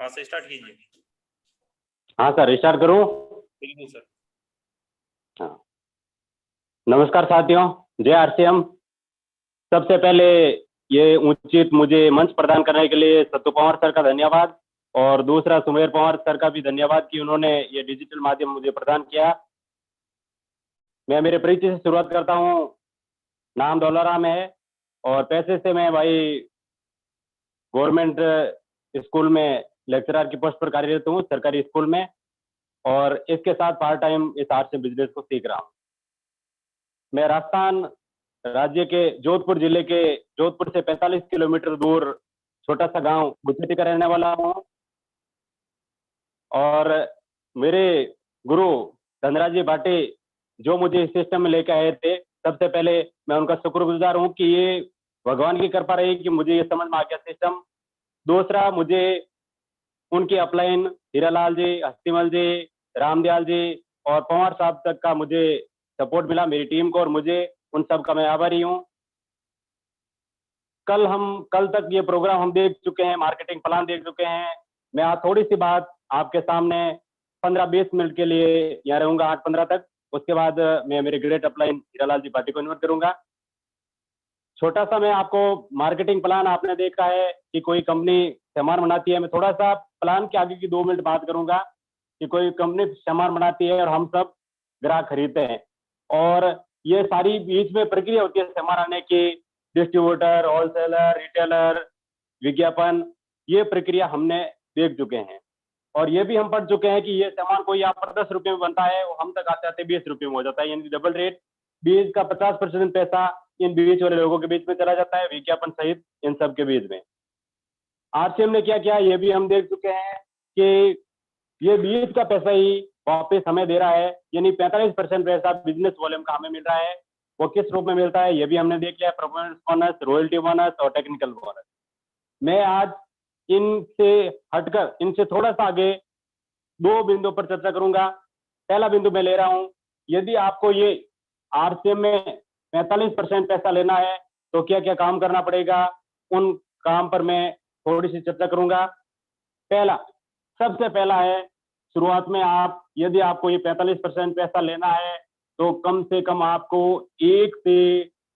हाँ sir, start कीजिए। हाँ सर, स्टार्ट करूँ? बिल्कुल सर। हाँ, नमस्कार साथियों, जय आरसीएम। सबसे पहले ये उचित मुझे मंच प्रदान करने के लिए सत्तू पवार सर का धन्यवाद, और दूसरा सुमेर पवार सर का भी धन्यवाद कि उन्होंने ये डिजिटल माध्यम मुझे प्रदान किया। मैं मेरे परिचय से शुरुआत करता हूँ। नाम दौलाराम है और पैसे से मैं भाई गवर्नमेंट स्कूल में लेक्चरर की पोस्ट पर कार्यरत हूँ, सरकारी स्कूल में, और इसके साथ पार्ट टाइम इस आरसीएम बिजनेस को सीख रहा हूँ। मैं राजस्थान राज्य के जोधपुर जिले के जोधपुर से 45 किलोमीटर दूर छोटा सा गांव गुजराती का रहने वाला हूँ, और मेरे गुरु धनराज जी भाटी जो मुझे इस सिस्टम में लेके आए थे, सबसे पहले मैं उनका शुक्रगुजार हूँ कि ये भगवान की कृपा रही कि मुझे ये समझ में आ गया सिस्टम। दूसरा, मुझे उनकी अपलाइन हीरालाल जी, हस्तीमल जी, रामदयाल जी और पवार साहब तक का मुझे सपोर्ट मिला, मेरी टीम को, और मुझे उन सब का मैं आभारी हूँ। कल तक ये प्रोग्राम हम देख चुके हैं, मार्केटिंग प्लान देख चुके हैं। मैं आज थोड़ी सी बात आपके सामने 15-20 मिनट के लिए यहाँ रहूंगा, 8-15 तक। उसके बाद मैं मेरे ग्रेट अपलाइन हीरालाल जी भाटी को इन्वाइट करूंगा। छोटा सा मैं आपको मार्केटिंग प्लान, आपने देखा है कि कोई कंपनी सामान बनाती है, मैं थोड़ा सा प्लान के आगे की 2 मिनट बात करूंगा कि कोई कंपनी सामान बनाती है और हम सब ग्राहक खरीदते हैं, और ये सारी बीच में प्रक्रिया होती है सामान आने की, डिस्ट्रीब्यूटर, होलसेलर, रिटेलर, विज्ञापन, ये प्रक्रिया हमने देख चुके हैं। और ये भी हम पढ़ चुके हैं कि ये सामान कोई यहाँ पर 10 रुपए में बनता है, वो हम तक आते आते 20 रुपए में हो जाता है, यानी डबल रेट। बीज का 50% पैसा इन बीच वाले लोगों के बीच में चला जाता है, विज्ञापन सहित इन सब के बीच में। आरसीएम ने क्या किया ये भी हम देख चुके हैं कि ये बीज का पैसा ही वापस हमें दे रहा है, यानी 45% पैसा बिजनेस वॉल्यूम का हमें मिल रहा है। वो किस रूप में मिलता है ये भी हमने देख लिया, परफॉर्मेंस बोनस, रॉयल्टी बोनस और टेक्निकल बोनस। मैं आज इनसे हटकर, इनसे थोड़ा सा आगे 2 बिंदु पर चर्चा करूंगा। पहला बिंदु मैं ले रहा हूं, यदि आपको ये आरसीएम में 45% पैसा लेना है तो क्या क्या काम करना पड़ेगा, उन काम पर मैं थोड़ी सी चर्चा करूंगा। सबसे पहला है, शुरुआत में यदि आपको ये 45% पैसा लेना है तो कम से कम आपको 1 से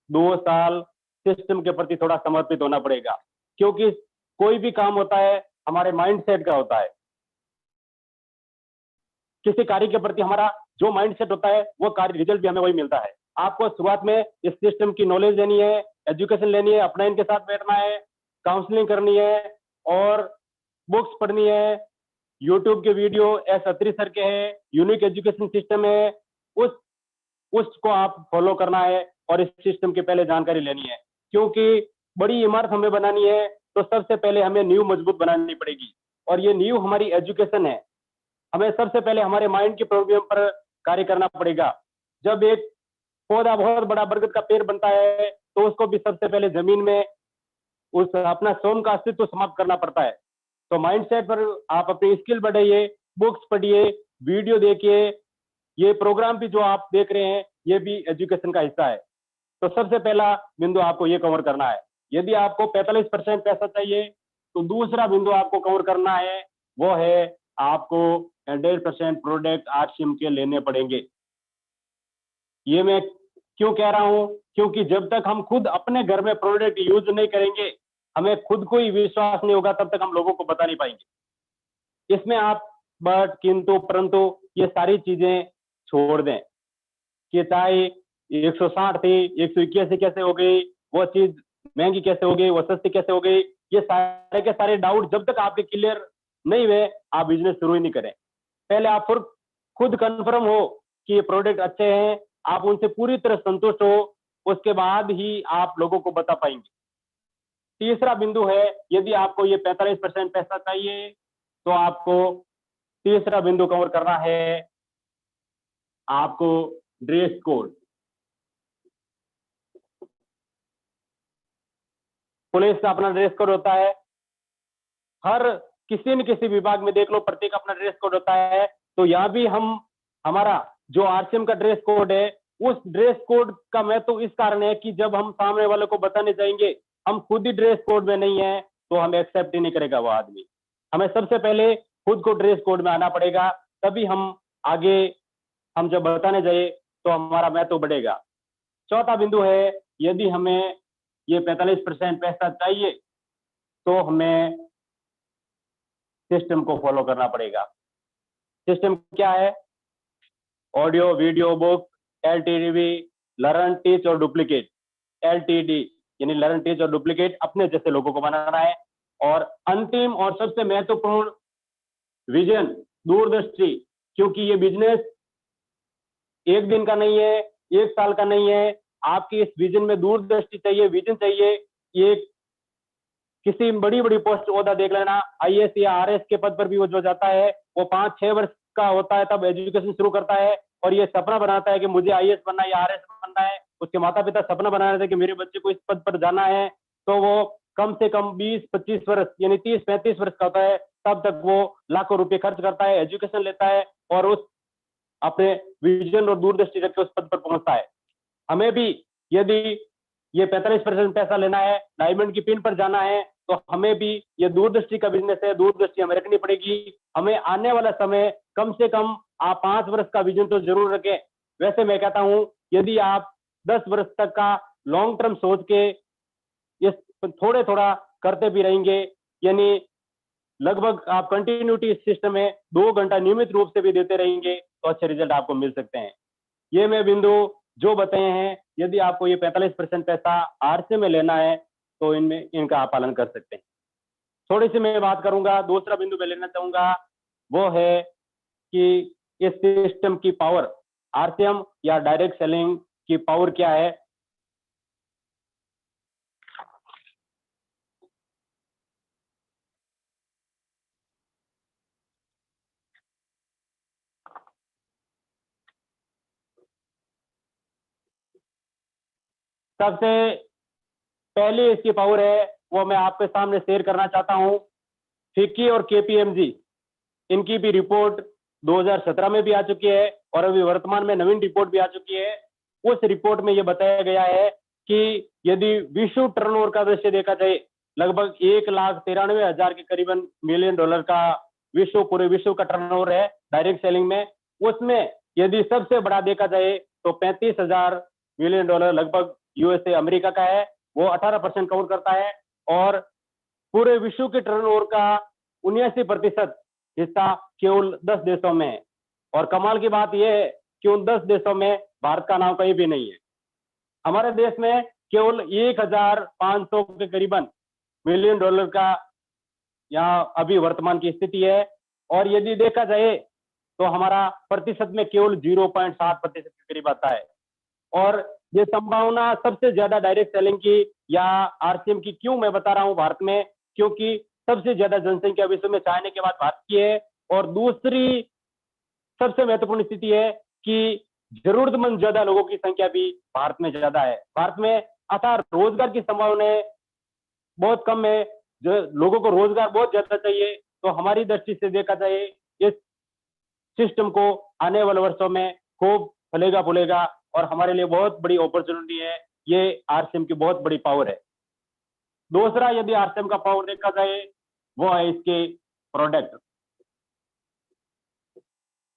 2 साल सिस्टम के प्रति थोड़ा समर्पित होना पड़ेगा, क्योंकि कोई भी काम होता है हमारे माइंडसेट का होता है। किसी कार्य के प्रति हमारा जो माइंडसेट होता है वो कार्य रिजल्ट भी हमें वही मिलता है। आपको शुरुआत में इस सिस्टम की नॉलेज लेनी है, एजुकेशन लेनी है, अपना इनके साथ बैठना है, काउंसलिंग करनी है, और बुक्स पढ़नी है, यूट्यूब के वीडियो एस अत्री सर के हैं, यूनिक एजुकेशन सिस्टम है, उसको आप फॉलो करना है और इस सिस्टम की पहले जानकारी लेनी है। क्योंकि बड़ी इमारत हमें बनानी है तो सबसे पहले हमें नींव मजबूत बनानी पड़ेगी, और ये नींव हमारी एजुकेशन है। हमें सबसे पहले हमारे माइंड की प्रॉब्लम पर कार्य करना पड़ेगा। जब एक पौधा बहुत बड़ा बरगद का पेड़ बनता है तो उसको भी सबसे पहले जमीन में उस अपना स्वयं का अस्तित्व समाप्त करना पड़ता है। तो माइंडसेट पर आप अपनी स्किल बढ़ाइए, बुक्स पढ़िए, वीडियो देखिए, ये प्रोग्राम भी जो आप देख रहे हैं ये भी एजुकेशन का हिस्सा है। तो सबसे पहला बिंदु आपको ये कवर करना है। यदि आपको 45% पैसा चाहिए तो दूसरा बिंदु आपको कवर करना है, वो है आपको 100% प्रोडक्ट आरसीएम के लेने पड़ेंगे। ये मैं क्यों कह रहा हूं, क्योंकि जब तक हम खुद अपने घर में प्रोडक्ट यूज नहीं करेंगे, हमें खुद को ही विश्वास नहीं होगा, तब तक हम लोगों को बता नहीं पाएंगे। इसमें आप बट, किंतु, परंतु ये सारी चीजें छोड़ दें कि चाहे 160 थी 181 कैसे हो गई, वो चीज महंगी कैसे हो गई, वो सस्ती कैसे हो गई, ये सारे के सारे डाउट जब तक आपके क्लियर नहीं हुए आप बिजनेस शुरू ही नहीं करें। पहले आप खुद कंफर्म हो कि ये प्रोडक्ट अच्छे हैं, आप उनसे पूरी तरह संतुष्ट हो, उसके बाद ही आप लोगों को बता पाएंगे। तीसरा बिंदु है, यदि आपको ये 45% पैसा चाहिए तो आपको तीसरा बिंदु कवर करना है, आपको ड्रेस कोड। पुलिस का अपना ड्रेस कोड होता है, हर किसी न किसी विभाग में देख लो, प्रत्येक अपना ड्रेस कोड होता है। तो यहाँ भी हमारा जो आरसीएम का ड्रेस कोड है, उस ड्रेस कोड का महत्व इस कारण है कि जब हम सामने वाले को बताने जाएंगे हम खुद ही ड्रेस कोड में नहीं है तो हमें एक्सेप्ट ही नहीं करेगा वो आदमी। हमें सबसे पहले खुद को ड्रेस कोड में आना पड़ेगा, तभी हम आगे हम जब बताने जाए तो हमारा महत्व बढ़ेगा। चौथा बिंदु है, यदि हमें ये 45% पैसा चाहिए तो हमें सिस्टम को फॉलो करना पड़ेगा। सिस्टम क्या है? Audio, video, book, LTV, learn, teach और डुप्लीकेट। LTD यानी लर्न, टीच और डुप्लीकेट, अपने जैसे लोगों को बनाना है। और अंतिम और सबसे महत्वपूर्ण, विजन, दूरदृष्टि, क्योंकि ये बिजनेस एक दिन का नहीं है, एक साल का नहीं है। आपकी इस विजन में दूरदृष्टि चाहिए, विजन चाहिए। ये किसी बड़ी बड़ी पोस्ट ओहदा देख लेना, IAS या RS के पद पर भी वो जो जाता है वो 5-6 वर्ष का होता है तब एजुकेशन शुरू करता है और ये सपना बनाता है कि मुझे IAS बनना है या RS बनना है। उसके माता पिता सपना बना रहे थे कि मेरे बच्चे को इस पद पर जाना है, तो वो कम से कम 20-25 वर्ष यानी 30-35 वर्ष का होता है, तब तक वो लाखों रुपए खर्च करता है, एजुकेशन लेता है और उस अपने विजन और दूरदृष्टि रख के उस पद पर पहुंचता है। हमें भी यदि ये 45% पैसा लेना है, डायमंड की पिन पर जाना है, तो हमें भी ये दूरदृष्टि का बिजनेस है, दूरदृष्टि हमें रखनी पड़ेगी। हमें आने वाला समय कम से कम आप 5 वर्ष का विजन तो जरूर रखें। वैसे मैं कहता हूं, यदि आप 10 वर्ष तक का लॉन्ग टर्म सोच के ये थोड़े थोड़ा करते भी रहेंगे, यानी लगभग आप कंटिन्यूटी सिस्टम में 2 घंटा नियमित रूप से भी देते रहेंगे, तो अच्छे रिजल्ट आपको मिल सकते हैं। ये मैं बिंदु जो बताए हैं, यदि आपको ये 45% पैसा RC में लेना है तो इनमें इनका आप पालन कर सकते हैं। थोड़ी सी मैं बात करूंगा, दूसरा बिंदु मैं लेना चाहूंगा, वो है कि इस सिस्टम की पावर, RCM या डायरेक्ट सेलिंग की पावर क्या है। सबसे पहली इसकी पावर है वो मैं आपके सामने शेयर करना चाहता हूं। फिक्की और KPMG इनकी भी रिपोर्ट 2017 में भी आ चुकी है और अभी वर्तमान में नवीन रिपोर्ट भी आ चुकी है। उस रिपोर्ट में यह बताया गया है कि यदि विश्व टर्नओवर का दृश्य देखा जाए, लगभग 1,93,000 के करीबन मिलियन डॉलर का पूरे विश्व का टर्नओवर है डायरेक्ट सेलिंग में। उसमें यदि सबसे बड़ा देखा जाए तो 35,000 मिलियन डॉलर लगभग USA अमेरिका का है, वो 18% कवर करता है। और पूरे विश्व के टर्नओवर का 79% हिस्सा केवल 10 देशों में है। और कमाल की बात यह है कि उन 10 देशों में भारत का नाम कहीं भी नहीं है। हमारे देश में केवल 1,500 के करीबन मिलियन डॉलर का यहाँ अभी वर्तमान की स्थिति है। और यदि देखा जाए तो हमारा प्रतिशत में केवल 0.7% के करीब आता है। और ये संभावना सबसे ज्यादा डायरेक्ट सेलिंग की या RCM की क्यों मैं बता रहा हूं भारत में, क्योंकि सबसे ज्यादा जनसंख्या विश्व में चाइना के बाद भारत की है। और दूसरी सबसे महत्वपूर्ण स्थिति है कि जरूरतमंद ज्यादा लोगों की संख्या भी भारत में ज्यादा है। भारत में अतः रोजगार की संभावनाएं बहुत कम है, जो लोगों को रोजगार बहुत ज्यादा चाहिए। तो हमारी दृष्टि से देखा जाए, इस सिस्टम को आने वाले वर्षों में खूब फलेगा फूलेगा और हमारे लिए बहुत बड़ी अपॉर्चुनिटी है। ये RCM की बहुत बड़ी पावर है। दूसरा यदि RCM का पावर देखा जाए वो है इसके प्रोडक्ट।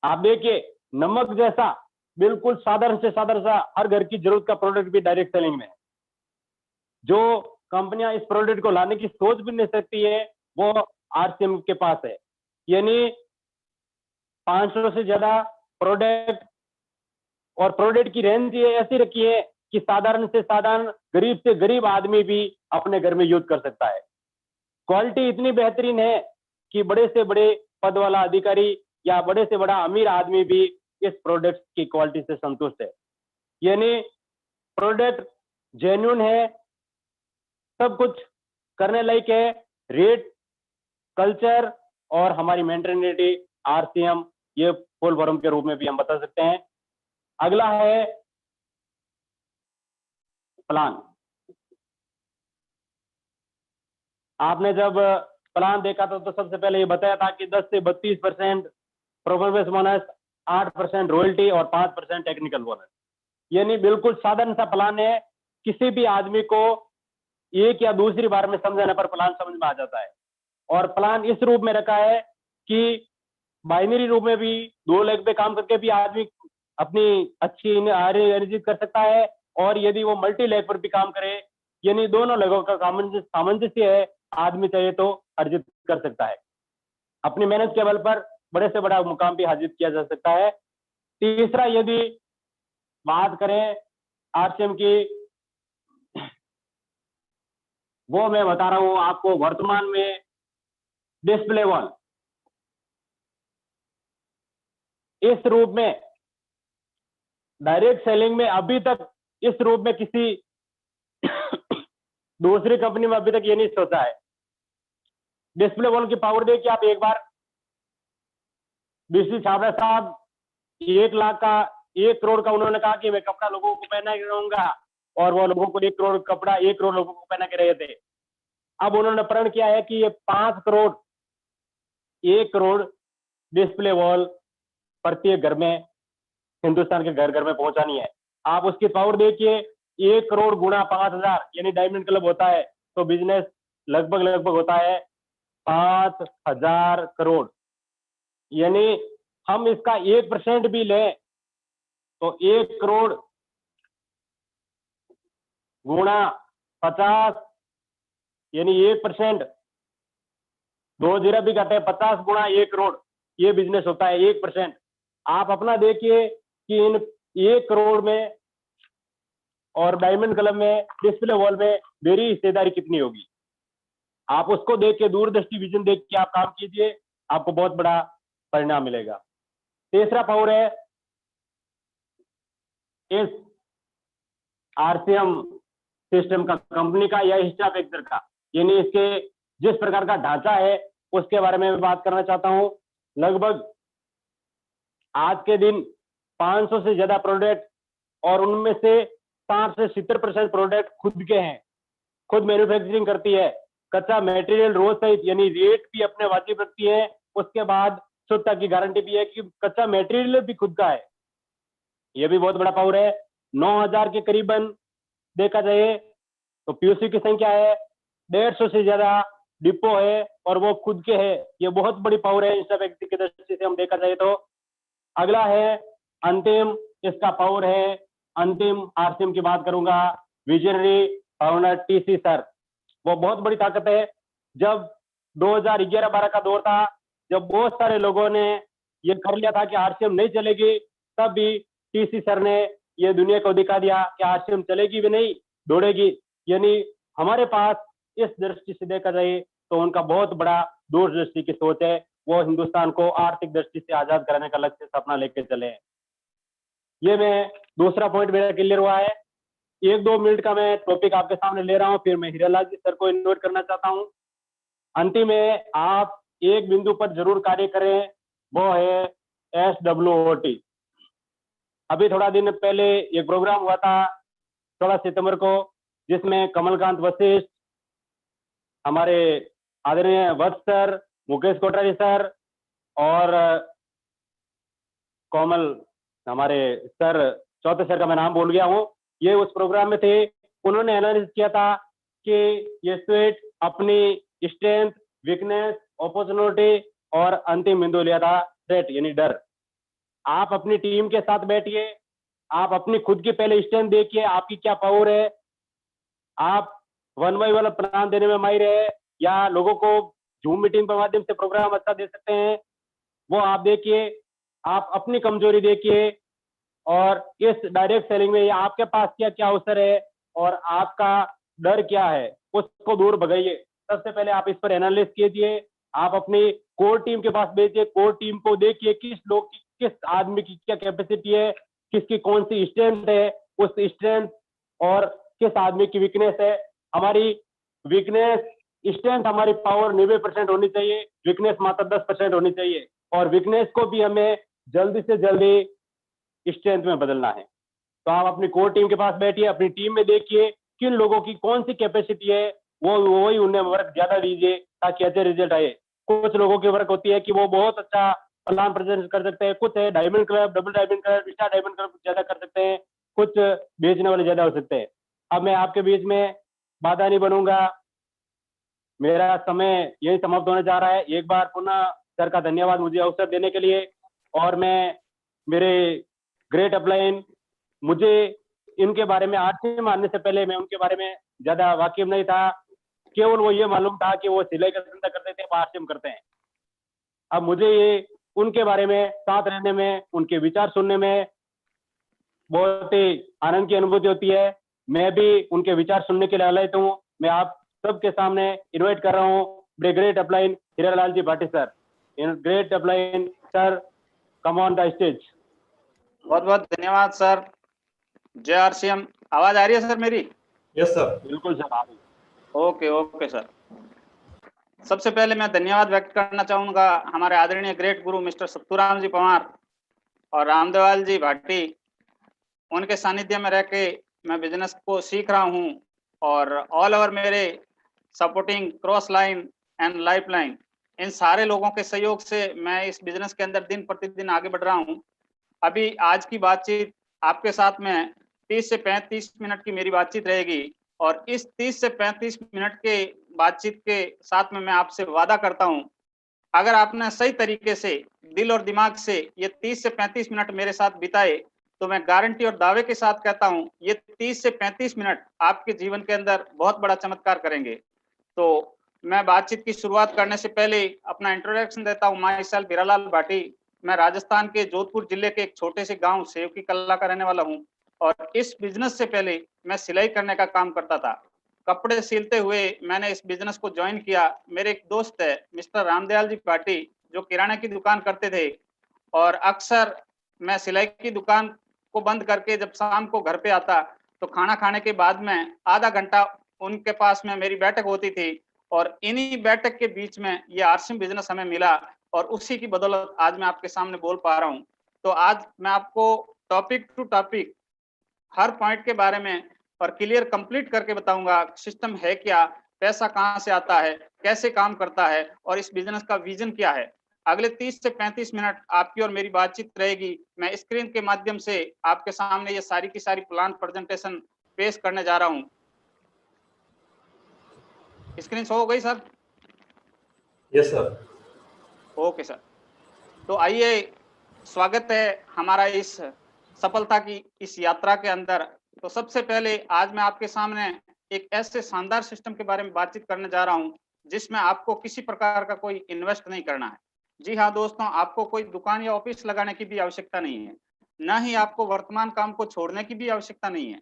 आप देखिए, नमक जैसा बिल्कुल साधारण से साधारण सा हर घर की जरूरत का प्रोडक्ट भी डायरेक्ट सेलिंग में है। जो कंपनियां इस प्रोडक्ट को लाने की सोच भी नहीं सकती है, वो RCM के पास है। यानी 500 से ज्यादा प्रोडक्ट, और प्रोडक्ट की रेंज ये ऐसी रखी है कि साधारण से साधारण, गरीब से गरीब आदमी भी अपने घर में यूज कर सकता है। क्वालिटी इतनी बेहतरीन है कि बड़े से बड़े पद वाला अधिकारी या बड़े से बड़ा अमीर आदमी भी इस प्रोडक्ट की क्वालिटी से संतुष्ट है। यानी प्रोडक्ट जेन्युइन है, सब कुछ करने लायक है। रेट, कल्चर और हमारी मेंटेनिटी, RCM, ये फुल फॉर्म के रूप में भी हम बता सकते हैं। अगला है प्लान। आपने जब प्लान देखा था तो सबसे पहले ये बताया था कि 10 से 32% परफॉर्मेंस बोनस, 8% रॉयल्टी और 5% टेक्निकल बोनस। यानी बिल्कुल साधारण सा प्लान है, किसी भी आदमी को एक या दूसरी बार में समझाने पर प्लान समझ में आ जाता है। और प्लान इस रूप में रखा है कि बाइनरी रूप में भी 2 लेग पे काम करके भी आदमी अपनी अच्छी आय अर्जित कर सकता है, और यदि वो मल्टी लेग पर भी काम करे, यानी दोनों लेगों का सामंजस्य है, आदमी चाहिए तो अर्जित कर सकता है। अपनी मेहनत के बल पर बड़े से बड़ा मुकाम भी हासिल किया जा सकता है। तीसरा, यदि बात करें आरसीएम की, वो मैं बता रहा हूं आपको वर्तमान में डिस्प्ले वॉल इस रूप में डायरेक्ट सेलिंग में अभी तक इस रूप में किसी दूसरी कंपनी में अभी तक ये नहीं सोचा है। डिस्प्ले वॉल की पावर देखिए आप एक बार, बीसी छाबड़ा साहब 1 लाख का 1 करोड़ का उन्होंने कहा कि मैं कपड़ा लोगों को पहना के रहूंगा, और वो लोगों को 1 करोड़ कपड़ा 1 करोड़ लोगों को पहना के रहे थे। अब उन्होंने प्रण किया है कि ये 5 करोड़ 1 करोड़ डिस्प्ले वॉल प्रत्येक घर में, हिंदुस्तान के घर घर में पहुंचानी है। आप उसकी पावर देखिए, 1 करोड़ गुणा 5000 यानी डायमंड क्लब होता है तो बिजनेस लगभग होता है 5000 करोड़। यानी हम इसका 1% भी लें तो 1 करोड़ गुणा 50 यानी 1%, 2 जीरो भी घटे 50 गुणा 1 करोड़, ये बिजनेस होता है 1%। आप अपना देखिए कि इन 1 करोड़ में और डायमंड क्लब में, डिस्प्ले वॉल में मेरी हिस्सेदारी कितनी होगी। आप उसको देख के, दूरदृष्टि विजन देख के आप काम कीजिए, आपको बहुत बड़ा परिणाम मिलेगा। तीसरा पावर है इस आरसीएम सिस्टम का, कंपनी का या हिस्सा फैक्टर का, यानी इसके जिस प्रकार का ढांचा है उसके बारे में बात करना चाहता हूं। लगभग आज के दिन 500 से ज्यादा प्रोडक्ट, और उनमें से 60 से 70% प्रोडक्ट खुद के हैं, खुद मैन्युफैक्चरिंग करती है। कच्चा मटेरियल रोज सहित यानी रेट भी अपने वाजिब रखती है, उसके बाद शुद्धता की गारंटी भी है कि कच्चा मटेरियल भी खुद का है। यह भी बहुत बड़ा पावर है। 9000 के करीबन देखा जाए तो पीयूसी की संख्या है, 150 से ज्यादा डिपो है और वो खुद के है। ये बहुत बड़ी पावर है इंस्टा व्यक्ति की दृष्टि से हम देखा जाए तो। अगला है अंतिम, इसका पावर है अंतिम आरसीएम की बात करूंगा, विजनरी फाउंडर टीसी सर। वो बहुत बड़ी ताकत है। जब 2011-12 का दौर था, जब बहुत सारे लोगों ने ये कर लिया था कि आरसीएम नहीं चलेगी, तब भी टीसी सर ने ये दुनिया को दिखा दिया कि आरसीएम चलेगी भी नहीं, दौड़ेगी। यानी हमारे पास इस दृष्टि से देखा जाए तो उनका बहुत बड़ा दूरदृष्टि की सोच है। वो हिंदुस्तान को आर्थिक दृष्टि से आजाद कराने का लक्ष्य सपना लेके चले हैं। ये मैं दूसरा पॉइंट मेरा क्लियर हुआ है। 1-2 मिनट का मैं टॉपिक आपके सामने ले रहा हूं, फिर मैं हीरालाल जी सर को इन्वाइट करना चाहता हूं। अंतिम में आप एक बिंदु पर जरूर कार्य करें, वो है SWOT। अभी थोड़ा दिन पहले एक प्रोग्राम हुआ था 16 सितंबर को, जिसमें कमलकांत वशिष्ठ, हमारे आदरणीय वत्स सर, मुकेश कोठारी सर और कोमल हमारे सर, चौथे सर का मैं नाम भूल गया हूँ, ये उस प्रोग्राम में थे। उन्होंने एनालिसिस किया था कि ये स्वेट अपनी स्ट्रेंथ, वीकनेस, अपॉर्चुनिटी और अंतिम बिंदु लिया था थ्रेट यानी डर। आप अपनी टीम के साथ बैठिए, आप अपनी खुद की पहले स्ट्रेंथ देखिए, आपकी क्या पावर है। आप 1 बाय 1 प्लान देने में माहिर है या लोगों को जूम मीटिंग के माध्यम से प्रोग्राम अच्छा दे सकते हैं, वो आप देखिए। आप अपनी कमजोरी देखिए और इस डायरेक्ट सेलिंग में आपके पास क्या क्या अवसर है और आपका डर क्या है, उसको दूर भगाइए। सबसे पहले आप इस पर एनालिस कीजिए। आप अपनी कोर टीम के पास भेजिए, कोर टीम को देखिए किस लोग की, किस आदमी की क्या कैपेसिटी है, किसकी कौन सी स्ट्रेंथ है, उस स्ट्रेंथ और किस आदमी की वीकनेस है। हमारी वीकनेस, स्ट्रेंथ हमारी पावर 90% होनी चाहिए, वीकनेस मात्र 10% होनी चाहिए, और वीकनेस को भी हमें जल्दी से जल्दी स्ट्रेंथ में बदलना है। तो आप अपनी कोर टीम के पास बैठिए, अपनी टीम में देखिए किन लोगों की कौन सी कैपेसिटी है, वो वही उन्हें वर्क ज्यादा दीजिए ताकि अच्छे रिजल्ट आए। कुछ लोगों की वर्क होती है कि वो बहुत अच्छा प्लान प्रेजेंट कर सकते हैं, कुछ है diamond club, double diamond club, star diamond club ज्यादा कर सकते हैं, कुछ बेचने वाले ज्यादा हो सकते हैं। अब मैं आपके बीच में बाधा नहीं बनूंगा, मेरा समय यही समाप्त होने जा रहा है। एक बार पुनः सर का धन्यवाद मुझे अवसर देने के लिए। और मैं मेरे ग्रेट अपलाइन, मुझे इनके बारे में आरसीएम आने से पहले मैं उनके बारे में ज्यादा वाकिफ नहीं था। केवल वो ये मालूम था कि वो सिलाई का धंधा करते थे, आरसीएम करते हैं। अब मुझे ये उनके बारे में साथ रहने में, उनके विचार सुनने में बहुत ही आनंद की अनुभूति होती है। मैं भी उनके विचार सुनने के लिए आलयत हूँ। मैं आप सबके सामने इनवाइट कर रहा हूँ मेरे great upline Hiralal ji Bhati sir. इन great upline sir, come on the stage. बहुत बहुत धन्यवाद सर। जय आरसीएम। आवाज आ रही है सर मेरी? Yes sir. बिल्कुल सर, आ रही। Okay okay sir. सबसे पहले मैं धन्यवाद व्यक्त करना चाहूंगा हमारे आदरणीय ग्रेट गुरु मिस्टर सत्तूराम जी पंवार और रामदेवाल जी भाटी। उनके सानिध्य में रह के मैं बिजनेस को सीख रहा हूँ और ऑल ओवर मेरे supporting cross line and life line, इन सारे लोगों के सहयोग से मैं इस बिजनेस के अंदर दिन प्रतिदिन आगे बढ़ रहा हूँ। अभी आज की बातचीत आपके साथ में 30 से 35 मिनट की मेरी बातचीत रहेगी और इस 30 से 35 मिनट के बातचीत के साथ में मैं आपसे वादा करता हूं, अगर आपने सही तरीके से दिल और दिमाग से ये 30 से 35 मिनट मेरे साथ बिताए तो मैं गारंटी और दावे के साथ कहता हूं ये 30 से 35 मिनट आपके जीवन के अंदर बहुत बड़ा चमत्कार करेंगे। तो मैं बातचीत की शुरुआत करने से पहले अपना इंट्रोडक्शन देता हूं। My self Hiralal Bhati. मैं राजस्थान के जोधपुर जिले के एक छोटे से गांव सेव की कला का रहने वाला हूं और इस बिजनेस से पहले मैं सिलाई करने का काम करता था। कपड़े सिलते हुए मैंने इस बिजनेस को ज्वाइन किया। मेरे एक दोस्त है मिस्टर रामदयाल जी पाटी, जो किराना की दुकान करते थे और अक्सर मैं सिलाई की दुकान को बंद करके जब शाम को घर पे आता तो खाना खाने के बाद में आधा घंटा उनके पास में मेरी बैठक होती थी और इन्हीं बैठक के बीच में ये आरसीएम बिजनेस हमें मिला और उसी की बदौलत आज मैं आपके सामने बोल पा रहा हूँ। तो आज मैं आपको टॉपिक टू टॉपिक हर पॉइंट के बारे में और क्लियर कंप्लीट करके बताऊंगा। सिस्टम है क्या, पैसा कहां से आता है, कैसे काम करता है और इस बिजनेस का विजन क्या है। अगले 30 से 35 मिनट आपकी और मेरी बातचीत रहेगी। मैं स्क्रीन के माध्यम से आपके सामने ये सारी की सारी प्लान प्रेजेंटेशन पेश करने जा रहा हूं। स्क्रीन शो हो गई sir? Yes sir. Okay sir. तो आइए, स्वागत है हमारा इस सफलता की इस यात्रा के अंदर। तो सबसे पहले आज मैं आपके सामने एक ऐसे शानदार सिस्टम के बारे में बातचीत करने जा रहा हूं जिसमें आपको किसी प्रकार का कोई इन्वेस्ट नहीं करना है। जी हाँ दोस्तों, आपको कोई दुकान या ऑफिस लगाने की भी आवश्यकता नहीं है, न ही आपको वर्तमान काम को छोड़ने की भी आवश्यकता नहीं है।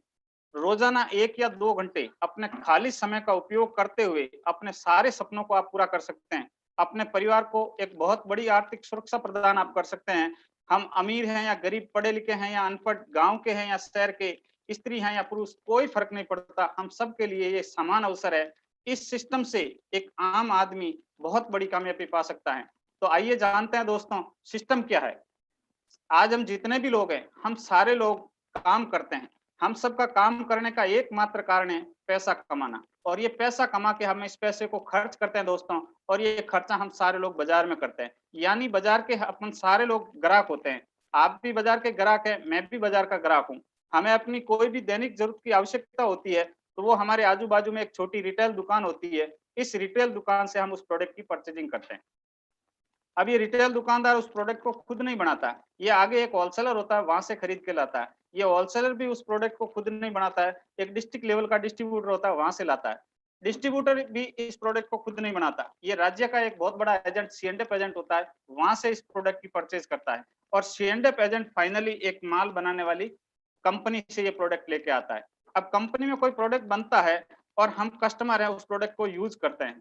रोजाना 1 या 2 घंटे अपने खाली समय का उपयोग करते हुए अपने सारे सपनों को आप पूरा कर सकते हैं। अपने परिवार को एक बहुत बड़ी आर्थिक सुरक्षा प्रदान आप कर सकते हैं। हम अमीर हैं या गरीब, पढ़े लिखे हैं या अनपढ़, गांव के हैं या शहर के, स्त्री हैं या पुरुष, कोई फर्क नहीं पड़ता। हम सब के लिए ये समान अवसर है। इस सिस्टम से एक आम आदमी बहुत बड़ी कामयाबी पा सकता है। तो आइए जानते हैं दोस्तों, सिस्टम क्या है। आज हम जितने भी लोग हैं, हम सारे लोग काम करते हैं। हम सबका काम करने का एकमात्र कारण है पैसा कमाना, और ये पैसा कमा के हम इस पैसे को खर्च करते हैं दोस्तों, और ये खर्चा हम सारे लोग बाजार में करते हैं। यानी बाजार के अपन सारे लोग ग्राहक होते हैं। आप भी बाजार के ग्राहक हैं, मैं भी बाजार का ग्राहक हूँ। हमें अपनी कोई भी दैनिक जरूरत की आवश्यकता होती है तो वो हमारे आजू बाजू में एक छोटी रिटेल दुकान होती है। इस रिटेल दुकान से हम उस प्रोडक्ट की परचेजिंग करते हैं। अब ये रिटेल दुकानदार उस प्रोडक्ट को खुद नहीं बनाता, ये आगे एक होलसेलर होता है, वहां से खरीद के लाता है। ये होलसेलर भी उस प्रोडक्ट को खुद नहीं बनाता है, एक डिस्ट्रिक्ट लेवल का डिस्ट्रीब्यूटर होता है, वहां से लाता है। डिस्ट्रीब्यूटर भी इस प्रोडक्ट को खुद नहीं बनाता, ये राज्य का एक बहुत बड़ा एजेंट, सीएनडेफ एजेंट होता है, वहां से इस प्रोडक्ट की परचेज करता है। और सीएनडेफ एजेंट फाइनली एक माल बनाने वाली कंपनी से ये प्रोडक्ट लेके आता है। अब कंपनी में कोई प्रोडक्ट बनता है और हम कस्टमर है उस प्रोडक्ट को यूज करते हैं।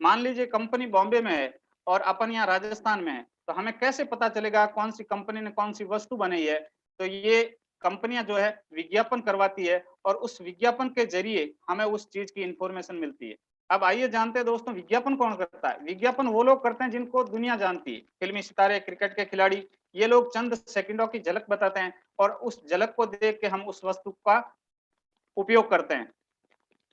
मान लीजिए कंपनी बॉम्बे में है और अपन यहाँ राजस्थान में है, तो हमें कैसे पता चलेगा कौन सी कंपनी ने कौन सी वस्तु बनाई है? तो ये कंपनियां जो है विज्ञापन करवाती है और उस विज्ञापन के जरिए हमें उस चीज की इंफॉर्मेशन मिलती है। अब आइए जानते हैं दोस्तों, विज्ञापन कौन करता है? विज्ञापन वो लोग करते हैं जिनको दुनिया जानती है। फिल्मी सितारे, क्रिकेट के खिलाड़ी, ये लोग चंद सेकंडों की झलक बताते हैं और उस झलक को देख के हम उस वस्तु का उपयोग करते हैं।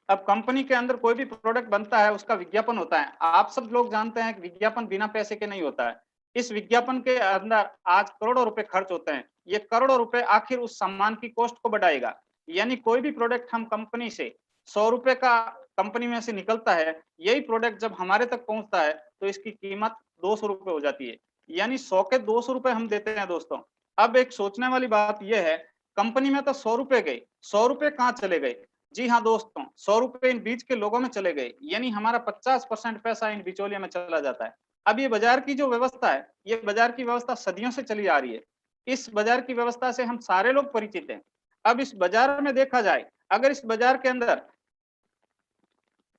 अब कंपनी के अंदर कोई भी प्रोडक्ट बनता है, उसका विज्ञापन होता है। आप सब लोग जानते हैं कि विज्ञापन बिना पैसे के नहीं होता है। इस विज्ञापन के अंदर आज करोड़ों रुपए खर्च होते हैं। ये करोड़ों रुपए आखिर उस सामान की कॉस्ट को बढ़ाएगा। यानी कोई भी प्रोडक्ट हम कंपनी से 100 रुपए का कंपनी में से निकलता है, यही प्रोडक्ट जब हमारे तक पहुंचता है तो इसकी कीमत 200 रुपए हो जाती है, यानी 100 के 200 रुपए हम देते हैं दोस्तों। अब एक सोचने वाली बात यह है, कंपनी में तो 100 रुपए गए, 100 रुपए कहाँ चले गए? जी हाँ दोस्तों, 100 रुपए इन बीच के लोगों में चले गए, यानी हमारा 50% पैसा इन बिचौलियों में चला जाता है। अब ये बाजार की जो व्यवस्था है, ये बाजार की व्यवस्था सदियों से चली आ रही है। इस बाजार की व्यवस्था से हम सारे लोग परिचित हैं। अब इस बाजार में देखा जाए, अगर इस बाजार के अंदर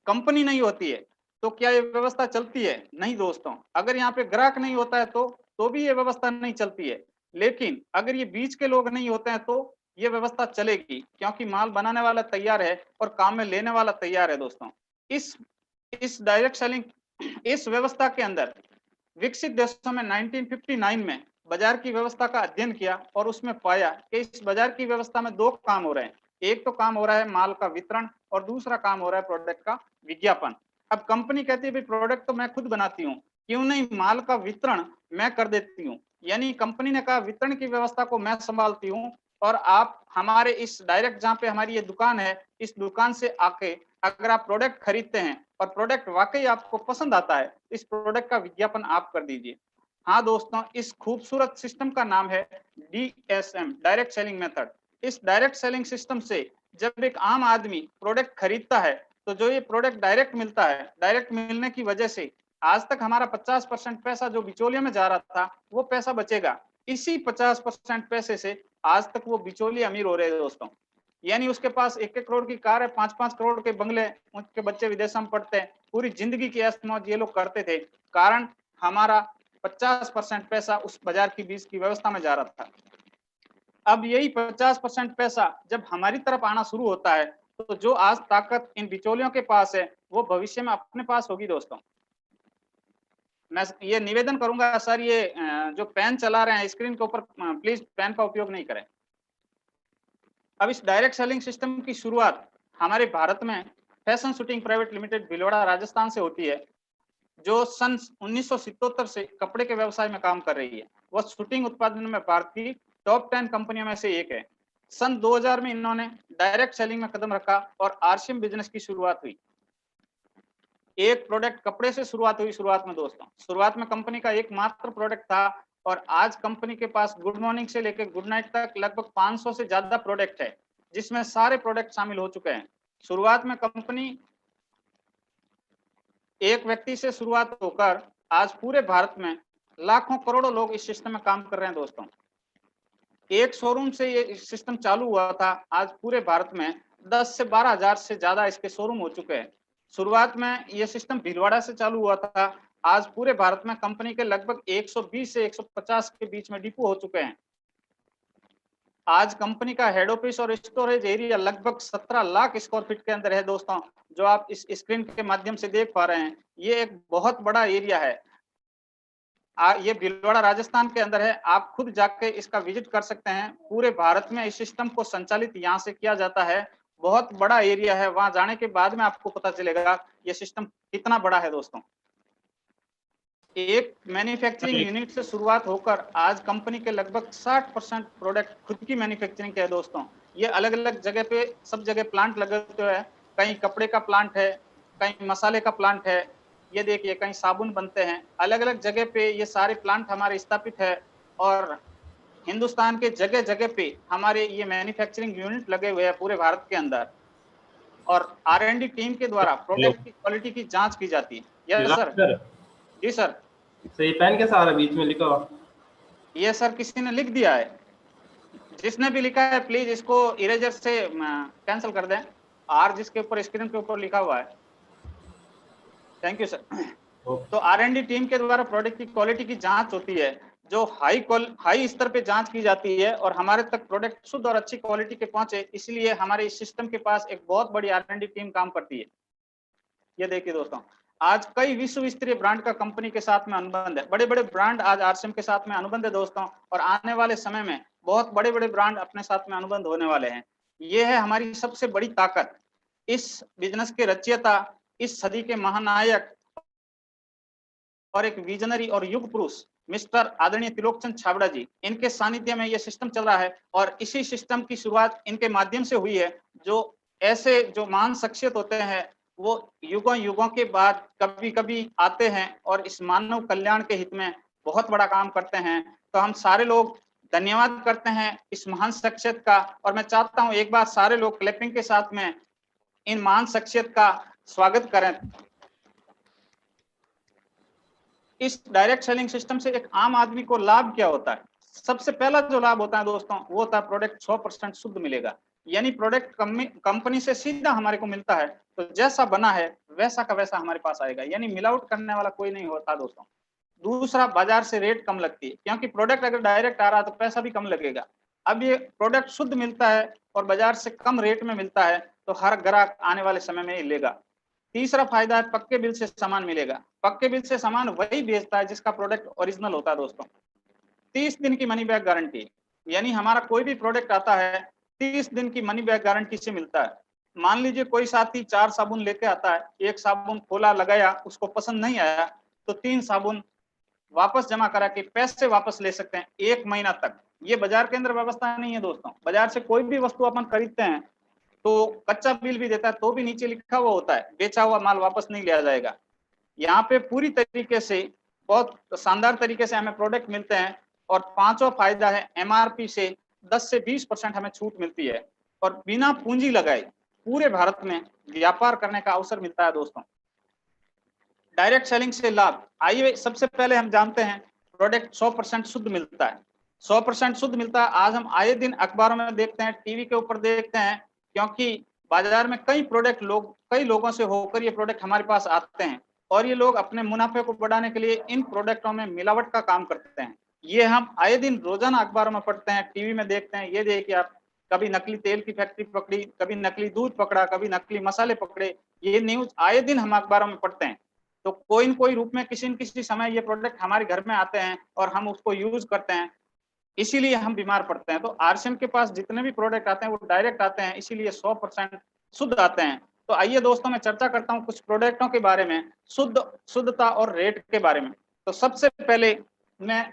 कंपनी नहीं होती है तो क्या ये व्यवस्था चलती है? नहीं दोस्तों। अगर यहाँ पे ग्राहक नहीं होता है तो भी ये व्यवस्था नहीं चलती है। लेकिन अगर ये बीच के लोग नहीं होते हैं तो ये व्यवस्था चलेगी, क्योंकि माल बनाने वाला तैयार है और काम में लेने वाला तैयार है दोस्तों। इस डायरेक्ट सेलिंग, इस व्यवस्था के अंदर विकसित देशों में 1959 में बाजार की व्यवस्था का अध्ययन किया और उसमें पाया कि इस बाजार की व्यवस्था में दो काम हो रहे हैं। एक तो काम हो रहा है माल का वितरण और दूसरा काम हो रहा है प्रोडक्ट का विज्ञापन। अब कंपनी कहती है भाई प्रोडक्ट तो मैं खुद बनाती हूँ, क्यों नहीं माल का वितरण मैं कर देती हूँ। यानी कंपनी ने कहा वितरण की व्यवस्था को मैं संभालती हूँ और आप हमारे इस डायरेक्ट जहाँ पे हमारी ये दुकान है, इस दुकान से आके अगर आप प्रोडक्ट खरीदते हैं और प्रोडक्ट वाकई आपको पसंद आता है, इस प्रोडक्ट का विज्ञापन आप कर दीजिए। हाँ दोस्तों, इस खूबसूरत सिस्टम का नाम है DSM, डायरेक्ट सेलिंग मेथड। इस डायरेक्ट सेलिंग सिस्टम से जब एक आम आदमी प्रोडक्ट खरीदता है तो जो ये प्रोडक्ट डायरेक्ट मिलता है, डायरेक्ट मिलने की वजह से आज तक हमारा 50% पैसा जो बिचौलियों में जा रहा था वो पैसा बचेगा। इसी 50% पैसे से आज तक वो बिचौलिए अमीर हो रहे हैं दोस्तों। यानी उसके पास 1-1 करोड़ की कार है, 5-5 करोड़ के बंगले, उनके बच्चे विदेश में पढ़ते हैं, पूरी जिंदगी की ऐश मौज ये लोग करते थे, कारण हमारा 50% पैसा उस बाजार की बीच की व्यवस्था में जा रहा था। अब यही 50% पैसा जब हमारी तरफ आना शुरू होता है तो जो आज ताकत इन बिचौलियों के पास है वो भविष्य में अपने पास होगी दोस्तों। मैं ये निवेदन करूंगा सर, ये जो पेन चला रहे हैं स्क्रीन के ऊपर, प्लीज पेन का उपयोग नहीं करें। अब इस डायरेक्ट सेलिंग सिस्टम की शुरुआत हमारे भारत में fashion shooting private limited Bhilwara Rajasthan से होती है, जो सन 1977 से कपड़े के व्यवसाय में काम कर रही है। वह शूटिंग उत्पादन में भारत की टॉप 10 कंपनियों में से एक है। सन 2000 में इन्होंने डायरेक्ट सेलिंग में कदम रखा और आरसीएम बिजनेस की शुरुआत हुई। एक प्रोडक्ट कपड़े से शुरुआत हुई शुरुआत में दोस्तों। शुरुआत में कंपनी का एकमात्र प्रोडक्ट था और आज कंपनी के पास गुड मॉर्निंग से लेकर गुड नाइट तक लगभग 500 से ज्यादा प्रोडक्ट है, जिसमें सारे प्रोडक्ट शामिल हो चुके हैं। शुरुआत में कंपनी एक व्यक्ति से शुरुआत होकर आज पूरे भारत में लाखों करोड़ों लोग इस सिस्टम में काम कर रहे हैं दोस्तों। एक शोरूम से ये सिस्टम चालू हुआ था, आज पूरे भारत में 10 से 12 हजार से ज्यादा इसके शोरूम हो चुके हैं। शुरुआत में ये सिस्टम भीलवाड़ा से चालू हुआ था, आज पूरे भारत में कंपनी के लगभग 120 से 150 के बीच में डिपो हो चुके हैं। आज कंपनी का हेड ऑफिस और स्टोरेज एरिया लगभग 17 लाख स्क्वायर फीट के अंदर है दोस्तों, जो आप इस स्क्रीन के माध्यम से देख पा रहे हैं। ये एक बहुत बड़ा एरिया है। ये भीलवाड़ा राजस्थान के अंदर है, आप खुद जाके इसका विजिट कर सकते हैं। पूरे भारत में इस सिस्टम को संचालित यहाँ से किया जाता है। बहुत बड़ा एरिया है, वहां जाने के बाद में आपको पता चलेगा ये सिस्टम कितना बड़ा है दोस्तों। एक मैन्युफैक्चरिंग यूनिट से शुरुआत होकर आज कंपनी के लगभग 60% प्रोडक्ट खुद की मैन्युफैक्चरिंग के है दोस्तों। ये अलग अलग जगह पे सब जगह प्लांट लगे हुए हैं, कहीं कपड़े का प्लांट है, कहीं मसाले का प्लांट है, ये देखिए कहीं साबुन बनते हैं। अलग अलग जगह पे ये सारे प्लांट हमारे स्थापित है और हिंदुस्तान के जगह जगह पे हमारे ये मैन्युफैक्चरिंग यूनिट लगे हुए हैं पूरे भारत के अंदर। और R&D टीम के द्वारा प्रोडक्ट की क्वालिटी की जांच की जाती है। Yes sir. जी सर। ये पेन कैसा आ रहा है बीच में लिखा हुआ? ये सर किसी ने लिख दिया है, जिसने भी लिखा है प्लीज इसको इरेजर से कैंसिल कर दें। आर जिसके ऊपर स्क्रीन के ऊपर लिखा हुआ है। Thank you sir. तो R&D टीम के द्वारा प्रोडक्ट की क्वालिटी की जांच होती है, जो हाई स्तर पे जांच की जाती है और हमारे तक प्रोडक्ट शुद्ध और अच्छी क्वालिटी के पहुंचे, इसलिए हमारे इस सिस्टम के पास एक बहुत बड़ी R&D टीम काम करती है। ये देखिए दोस्तों, आज कई विश्व स्तरीय ब्रांड का कंपनी के साथ में अनुबंध है। बड़े बड़े ब्रांड आज आरसीएम के साथ में अनुबंध है दोस्तों, और आने वाले समय में बहुत बड़े बड़े ब्रांड अपने साथ में अनुबंध होने वाले हैं। ये है हमारी सबसे बड़ी ताकत। इस बिजनेस के रचयिता, इस सदी के महानायक और एक विजनरी और युग पुरुष मिस्टर आदरणीय त्रिलोकचंद छाबड़ा जी, इनके सानिध्य में यह सिस्टम चल रहा है और इसी सिस्टम की शुरुआत इनके माध्यम से हुई है। जो ऐसे जो महान शख्सियत होते हैं वो युगों युगों के बाद कभी कभी आते हैं और इस मानव कल्याण के हित में बहुत बड़ा काम करते हैं। तो हम सारे लोग धन्यवाद करते हैं इस महान शख्सियत का, और मैं चाहता हूं एक बार सारे लोग क्लैपिंग के साथ में इन महान शख्सियत का स्वागत करें। इस डायरेक्ट सेलिंग सिस्टम से एक आम आदमी को लाभ क्या होता है? सबसे पहला जो लाभ होता है दोस्तों, वो होता है प्रोडक्ट 100% शुद्ध मिलेगा। यानी प्रोडक्ट कंपनी से सीधा हमारे को मिलता है, तो जैसा बना है वैसा का वैसा हमारे पास आएगा, यानी मिलावट करने वाला कोई नहीं होता दोस्तों। दूसरा, बाजार से रेट कम लगती है, क्योंकि प्रोडक्ट अगर डायरेक्ट आ रहा है तो पैसा भी कम लगेगा। अब ये प्रोडक्ट शुद्ध मिलता है और बाजार से कम रेट में मिलता है, तो हर ग्राहक आने वाले समय में ही लेगा। तीसरा फायदा है पक्के बिल से सामान मिलेगा। पक्के बिल से सामान वही बेचता है जिसका प्रोडक्ट ओरिजिनल होता है दोस्तों। 30 दिन की मनी बैक गारंटी, यानी हमारा कोई भी प्रोडक्ट आता है 30 दिन की मनी बैक गारंटी से मिलता है। मान लीजिए कोई साथी 4 साबुन लेके आता है, एक साबुन खोला, लगाया, उसको पसंद नहीं आया, तो 3 साबुन वापस जमा करा के पैसे वापस ले सकते हैं 1 महीना तक। ये बाजार के अंदर व्यवस्था नहीं है दोस्तों। बाजार से कोई भी वस्तु अपन खरीदते हैं तो कच्चा बिल भी देता है, तो भी नीचे लिखा हुआ होता है बेचा हुआ माल वापस नहीं लिया जाएगा। यहाँ पे पूरी तरीके से बहुत शानदार तरीके से हमें प्रोडक्ट मिलते हैं। और पांचवा फायदा है एमआरपी से 10 से 20% हमें छूट मिलती है, और बिना पूंजी लगाए पूरे भारत में व्यापार करने का अवसर मिलता है दोस्तों। डायरेक्ट सेलिंग से लाभ, आइए सबसे पहले हम जानते हैं प्रोडक्ट 100% शुद्ध मिलता है। 100% शुद्ध मिलता है। आज हम आए दिन अखबारों में देखते हैं, टीवी के ऊपर देखते हैं, क्योंकि बाजार में कई लोगों से होकर ये प्रोडक्ट हमारे पास आते हैं, और ये लोग अपने मुनाफे को बढ़ाने के लिए इन प्रोडक्टों में मिलावट का काम करते हैं। ये हम आए दिन रोजाना अखबारों में पढ़ते हैं, टीवी में देखते हैं। ये देखिए आप, कभी नकली तेल की फैक्ट्री पकड़ी, कभी नकली दूध पकड़ा, कभी नकली मसाले पकड़े। ये न्यूज आए दिन हम अखबारों में पढ़ते हैं। तो कोई न कोई रूप में किसी न किसी समय ये प्रोडक्ट हमारे घर में आते हैं और हम उसको यूज करते हैं, इसीलिए हम बीमार पड़ते हैं। तो आरसीएम के पास जितने भी प्रोडक्ट आते हैं वो डायरेक्ट आते हैं, इसीलिए 100% शुद्ध आते हैं। तो आइए दोस्तों, मैं चर्चा करता हूं कुछ प्रोडक्टों के बारे में, शुद्धता और रेट के बारे में। तो सबसे पहले मैं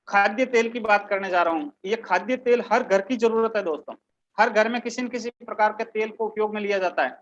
खाद्य तेल की बात करने जा रहा हूं। ये खाद्य तेल हर घर की जरूरत है दोस्तों। हर घर में किसी न किसी प्रकार के तेल को उपयोग में लिया जाता है।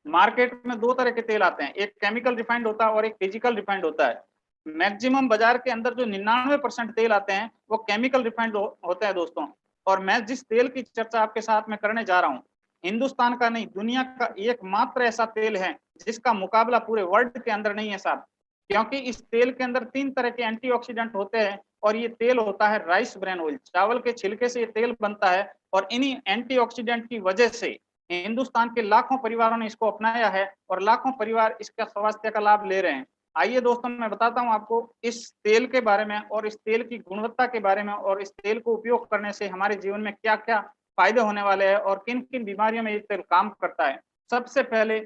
मार्केट में 2 तरह के तेल आते हैं, एक केमिकल रिफाइंड होता है और एक फिजिकल रिफाइंड होता है। मैक्सिमम बाजार के अंदर जो 99% तेल आते हैं वो केमिकल रिफाइंड होते हैं दोस्तों। और मैं जिस तेल की चर्चा आपके साथ में करने जा रहा हूँ, हिंदुस्तान का नहीं, दुनिया का एकमात्र ऐसा तेल है जिसका मुकाबला पूरे वर्ल्ड के अंदर नहीं है साहब। क्योंकि इस तेल के अंदर 3 तरह के एंटीऑक्सीडेंट होते हैं, और ये तेल होता है राइस ब्रेन ऑयल, चावल के छिलके से ये तेल बनता है। और इन्हीं एंटीऑक्सीडेंट की वजह से हिंदुस्तान के लाखों परिवारों ने इसको अपनाया है, और लाखों परिवार इसका स्वास्थ्य का लाभ ले रहे हैं। आइए दोस्तों, मैं बताता हूं आपको इस तेल के बारे में, और इस तेल की गुणवत्ता के बारे में, और इस तेल को उपयोग करने से हमारे जीवन में क्या क्या फायदे होने वाले हैं, और किन किन बीमारियों में ये तेल काम करता है। सबसे पहले,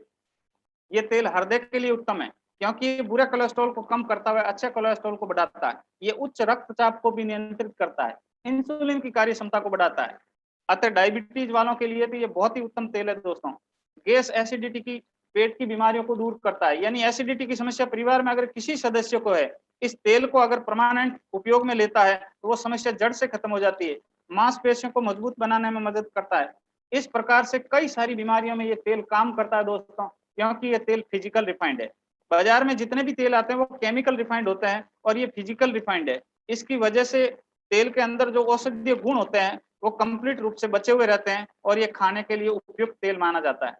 ये तेल हृदय के लिए उत्तम है, क्योंकि ये बुरे कोलेस्ट्रॉल को कम करता है, अच्छे कोलेस्ट्रॉल को बढ़ाता है। ये उच्च रक्तचाप को भी नियंत्रित करता है, इंसुलिन की कार्य क्षमता को बढ़ाता है। अतः डायबिटीज वालों के लिए भी ये बहुत ही उत्तम तेल है दोस्तों। गैस एसिडिटी की, पेट की बीमारियों को दूर करता है। यानी एसिडिटी की समस्या परिवार में अगर किसी सदस्य को है, इस तेल को अगर परमानेंट उपयोग में लेता है तो वो समस्या जड़ से खत्म हो जाती है। मांसपेशियों को मजबूत बनाने में मदद करता है। इस प्रकार से कई सारी बीमारियों में ये तेल काम करता है दोस्तों, क्योंकि ये तेल फिजिकल रिफाइंड है। बाजार में जितने भी तेल आते हैं वो केमिकल रिफाइंड होते हैं, और ये फिजिकल रिफाइंड है। इसकी वजह से तेल के अंदर जो औषधीय गुण होते हैं वो कंप्लीट रूप से बचे हुए रहते हैं, और ये खाने के लिए उपयुक्त तेल माना जाता है।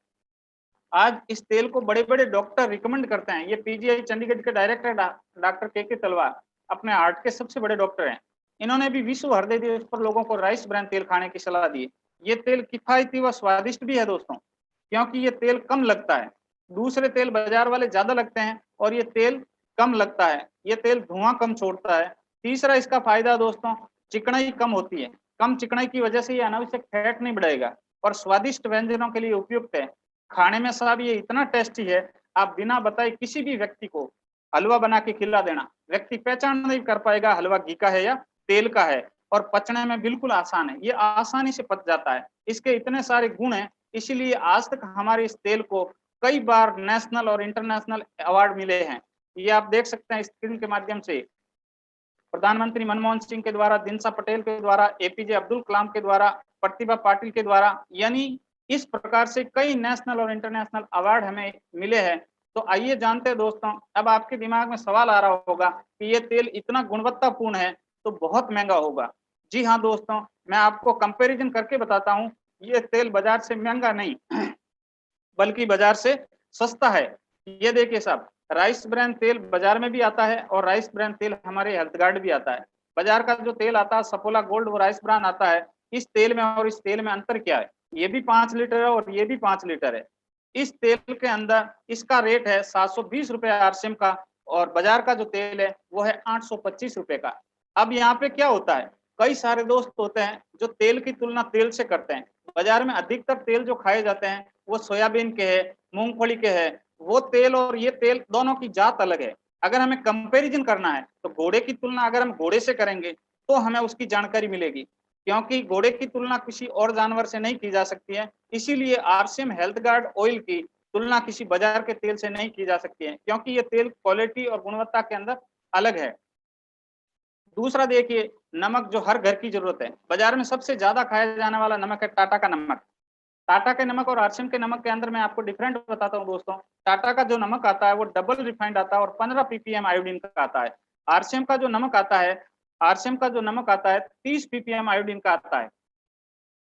आज इस तेल को बड़े बड़े डॉक्टर रिकमेंड करते हैं। ये पीजीआई चंडीगढ़ के डायरेक्टर डॉक्टर के तलवार अपने हार्ट के सबसे बड़े डॉक्टर हैं। इन्होंने भी विश्व हृदय दिवस पर लोगों को राइस ब्रांड तेल खाने की सलाह दी। ये तेल किफायती व स्वादिष्ट भी है दोस्तों, क्योंकि ये तेल कम लगता है। दूसरे तेल बाजार वाले ज्यादा लगते हैं, और ये तेल कम लगता है। ये तेल धुआं कम छोड़ता है। तीसरा इसका फायदा दोस्तों, चिकनाई कम होती है। कम चिकनाई की वजह से ये अनावश्यक फैट नहीं बढ़ाएगा, और स्वादिष्ट व्यंजनों के लिए उपयुक्त है। खाने में साहब ये इतना टेस्टी है, आप बिना बताए किसी भी व्यक्ति को हलवा बना के खिला देना, व्यक्ति पहचान नहीं कर पाएगा हलवा घी का है या तेल का है। और पचने में बिल्कुल आसान है, ये आसानी से पच जाता है। इसके इतने सारे गुण हैं, इसीलिए आज तक हमारे इस तेल को कई बार नेशनल और इंटरनेशनल अवार्ड मिले हैं। ये आप देख सकते हैं स्क्रीन के माध्यम से। प्रधानमंत्री मनमोहन सिंह के द्वारा, दिनसा पटेल के द्वारा, एपीजे अब्दुल कलाम के द्वारा, प्रतिभा पाटिल के द्वारा, यानी इस प्रकार से कई नेशनल और इंटरनेशनल अवार्ड हमें मिले हैं। तो आइए जानते हैं दोस्तों, अब आपके दिमाग में सवाल आ रहा होगा कि ये तेल इतना गुणवत्तापूर्ण है तो बहुत महंगा होगा। जी हाँ दोस्तों, मैं आपको कंपैरिजन करके बताता हूँ, ये तेल बाजार से महंगा नहीं बल्कि बाजार से सस्ता है। ये देखिए साहब, राइस ब्रांड तेल बाजार में भी आता है और राइस ब्रांड तेल हमारे हेल्थ गार्ड भी आता है। बाजार का जो तेल आता है सफोला गोल्ड वो राइस ब्रांड आता है। इस तेल में और इस तेल में अंतर क्या है? ये भी 5 लीटर है और ये भी 5 लीटर है। इस तेल के अंदर इसका रेट है 720 रुपए आरसीएम का और बाजार का जो तेल है वो है 825 रुपए का। अब यहाँ पे क्या होता है, कई सारे दोस्त होते हैं जो तेल की तुलना तेल से करते हैं। बाजार में अधिकतर तेल जो खाए जाते हैं वो सोयाबीन के है, मूंगफली के है। वो तेल और ये तेल दोनों की जात अलग है। अगर हमें कंपैरिजन करना है तो घोड़े की तुलना अगर हम घोड़े से करेंगे तो हमें उसकी जानकारी मिलेगी, क्योंकि घोड़े की तुलना किसी और जानवर से नहीं की जा सकती है। इसीलिए आरसीएम हेल्थ गार्ड ऑयल की तुलना किसी बाजार के तेल से नहीं की जा सकती है, क्योंकि ये तेल क्वालिटी और गुणवत्ता के अंदर अलग है। दूसरा देखिए, नमक जो हर घर की जरूरत है। बाजार में सबसे ज्यादा खाया जाने वाला नमक है टाटा का नमक। टाटा के नमक और आरसीएम के नमक के अंदर मैं आपको डिफरेंट बताता हूँ दोस्तों। टाटा का जो नमक आता है वो डबल रिफाइंड आता है और 15 पीपीएम आयोडीन का आता है। आरसीएम का जो नमक आता है, आरसीएम का जो नमक आता है 30 पीपीएम आयोडीन का आता है।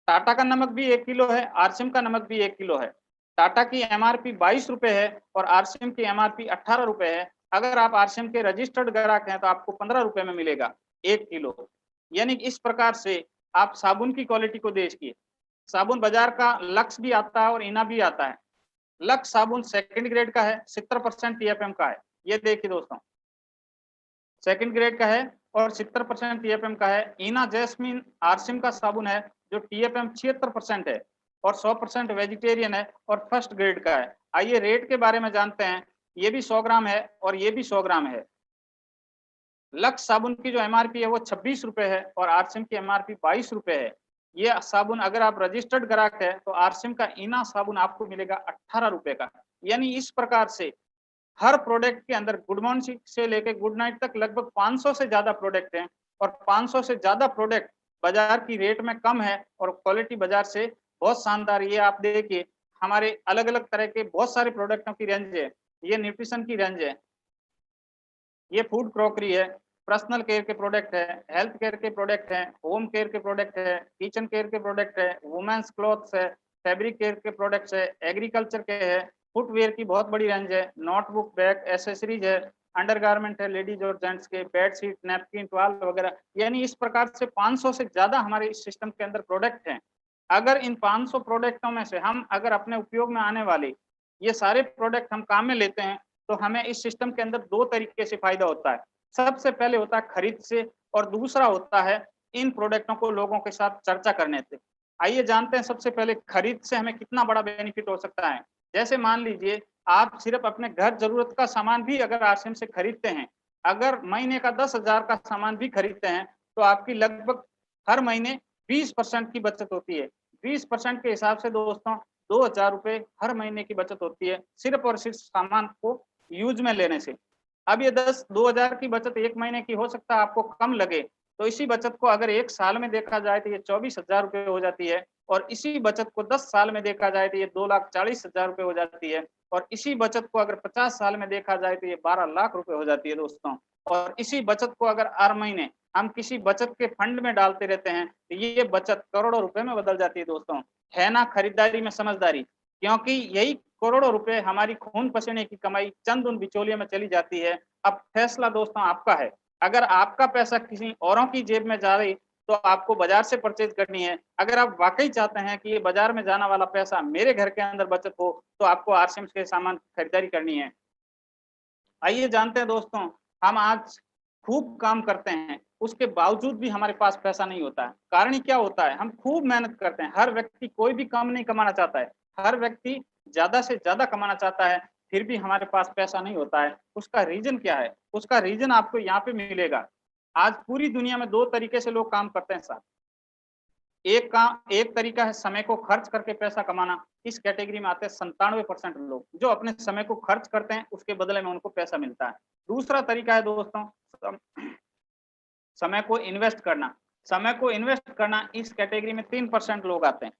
टाटा का नमक भी 1 किलो है, आरसीएम का नमक भी 1 किलो है। टाटा की एमआरपी 22 रुपए है और आरसीएम की एमआरपी 18 रुपए है। अगर आप आरसीएम के रजिस्टर्ड ग्राहक हैं तो आपको 15 रुपए में मिलेगा 1 किलो। यानी इस प्रकार से आप साबुन की क्वालिटी को देखिए। साबुन बाजार का लक्स भी आता है और इना भी आता है। लक्स साबुन सेकंड ग्रेड का है, 70% टीएफएम का है। ये देखिए दोस्तों, सेकंड ग्रेड का है और 70% टीएफएम का है। इना जैस्मिन आरसीएम का साबुन है जो टीएफएम 76% है और 100% वेजिटेरियन है और फर्स्ट ग्रेड का है। आइए रेट के बारे में जानते हैं। ये भी 100 ग्राम है और ये भी 100 ग्राम है। लक्स साबुन की जो एमआरपी है वो 26 रुपए है और आरसीएम की एमआरपी 22 रुपए है। ये साबुन अगर आप रजिस्टर्ड ग्राहक है तो आरसीएम का इना साबुन आपको मिलेगा 18 रुपए का। यानी इस प्रकार से हर प्रोडक्ट के अंदर गुड मॉर्निंग से लेके गुड नाइट तक लगभग 500 से ज्यादा प्रोडक्ट हैं और 500 से ज्यादा प्रोडक्ट बाजार की रेट में कम है और क्वालिटी बाजार से बहुत शानदार। ये आप देखिए, हमारे अलग अलग तरह के बहुत सारे प्रोडक्टों की रेंज है। ये न्यूट्रिशन की रेंज है, ये फूड क्रॉकरी है, पर्सनल केयर के प्रोडक्ट है, हेल्थ केयर के प्रोडक्ट है, होम केयर के प्रोडक्ट है, किचन केयर के प्रोडक्ट है, वुमेन्स क्लॉथ्स है, फैब्रिक केयर के प्रोडक्ट्स है, एग्रीकल्चर के है, फुटवेयर की बहुत बड़ी रेंज है, नोटबुक, बैग, एसेसरीज है, अंडरगारमेंट है लेडीज और जेंट्स के, बेडशीट, नैपकिन, टॉवल वगैरह। यानी इस प्रकार से 500 से ज्यादा हमारे इस सिस्टम के अंदर प्रोडक्ट हैं। अगर इन 500 प्रोडक्टों में से हम अगर अपने उपयोग में आने वाले ये सारे प्रोडक्ट हम काम में लेते हैं तो हमें इस सिस्टम के अंदर दो तरीके से फायदा होता है। सबसे पहले होता है खरीद से और दूसरा होता है इन प्रोडक्टों को लोगों के साथ चर्चा करने से। आइए जानते हैं सबसे पहले खरीद से हमें कितना बड़ा बेनिफिट हो सकता है। जैसे मान लीजिए आप सिर्फ अपने घर जरूरत का सामान भी अगर आरसीएम से खरीदते हैं, अगर महीने का 10,000 का सामान भी खरीदते हैं तो आपकी लगभग हर महीने 20% की बचत होती है। 20% के हिसाब से दोस्तों 2,000 रुपए हर महीने की बचत होती है सिर्फ और सिर्फ सामान को यूज में लेने से। अब ये 2,000 की बचत एक महीने की हो सकता है आपको कम लगे, तो इसी बचत को अगर एक साल में देखा जाए तो ये 24,000 रुपए हो जाती है और इसी बचत को 10 साल में देखा जाए तो ये 2,40,000 रुपए हो जाती है और इसी बचत को अगर 50 साल में देखा जाए तो ये 12 लाख रुपए हो जाती है दोस्तों। और इसी बचत को अगर हर महीने हम किसी बचत के फंड में डालते रहते हैं तो ये बचत करोड़ों रुपए में बदल जाती है दोस्तों। है ना खरीदारी में समझदारी, क्योंकि यही करोड़ों रुपए हमारी खून पसीने की कमाई चंद उन बिचौलियों में चली जाती है। अब फैसला दोस्तों आपका है। अगर आपका पैसा किसी औरों की जेब में जा रही तो आपको बाजार से परचेज करनी है। अगर आप वाकई चाहते हैं कि ये बाजार में जाना वाला पैसा मेरे घर के अंदर बचत हो तो आपको आरसीएम के सामान खरीदारी करनी है। आइए जानते हैं दोस्तों, हम आज खूब काम करते हैं उसके बावजूद भी हमारे पास पैसा नहीं होता है। कारण क्या होता है? हम खूब मेहनत करते हैं। हर व्यक्ति कोई भी कम नहीं कमाना चाहता है, हर व्यक्ति ज्यादा से ज्यादा कमाना चाहता है, फिर भी हमारे पास पैसा नहीं होता है। उसका रीजन क्या है? उसका रीजन आपको यहाँ पे मिलेगा। आज पूरी दुनिया में दो तरीके से लोग काम करते हैं साहब। एक तरीका है समय को खर्च करके पैसा कमाना। इस कैटेगरी में आते हैं 97% लोग जो अपने समय को खर्च करते हैं उसके बदले में उनको पैसा मिलता है। दूसरा तरीका है दोस्तों समय को इन्वेस्ट करना। समय को इन्वेस्ट करना, इस कैटेगरी में 3% लोग आते हैं।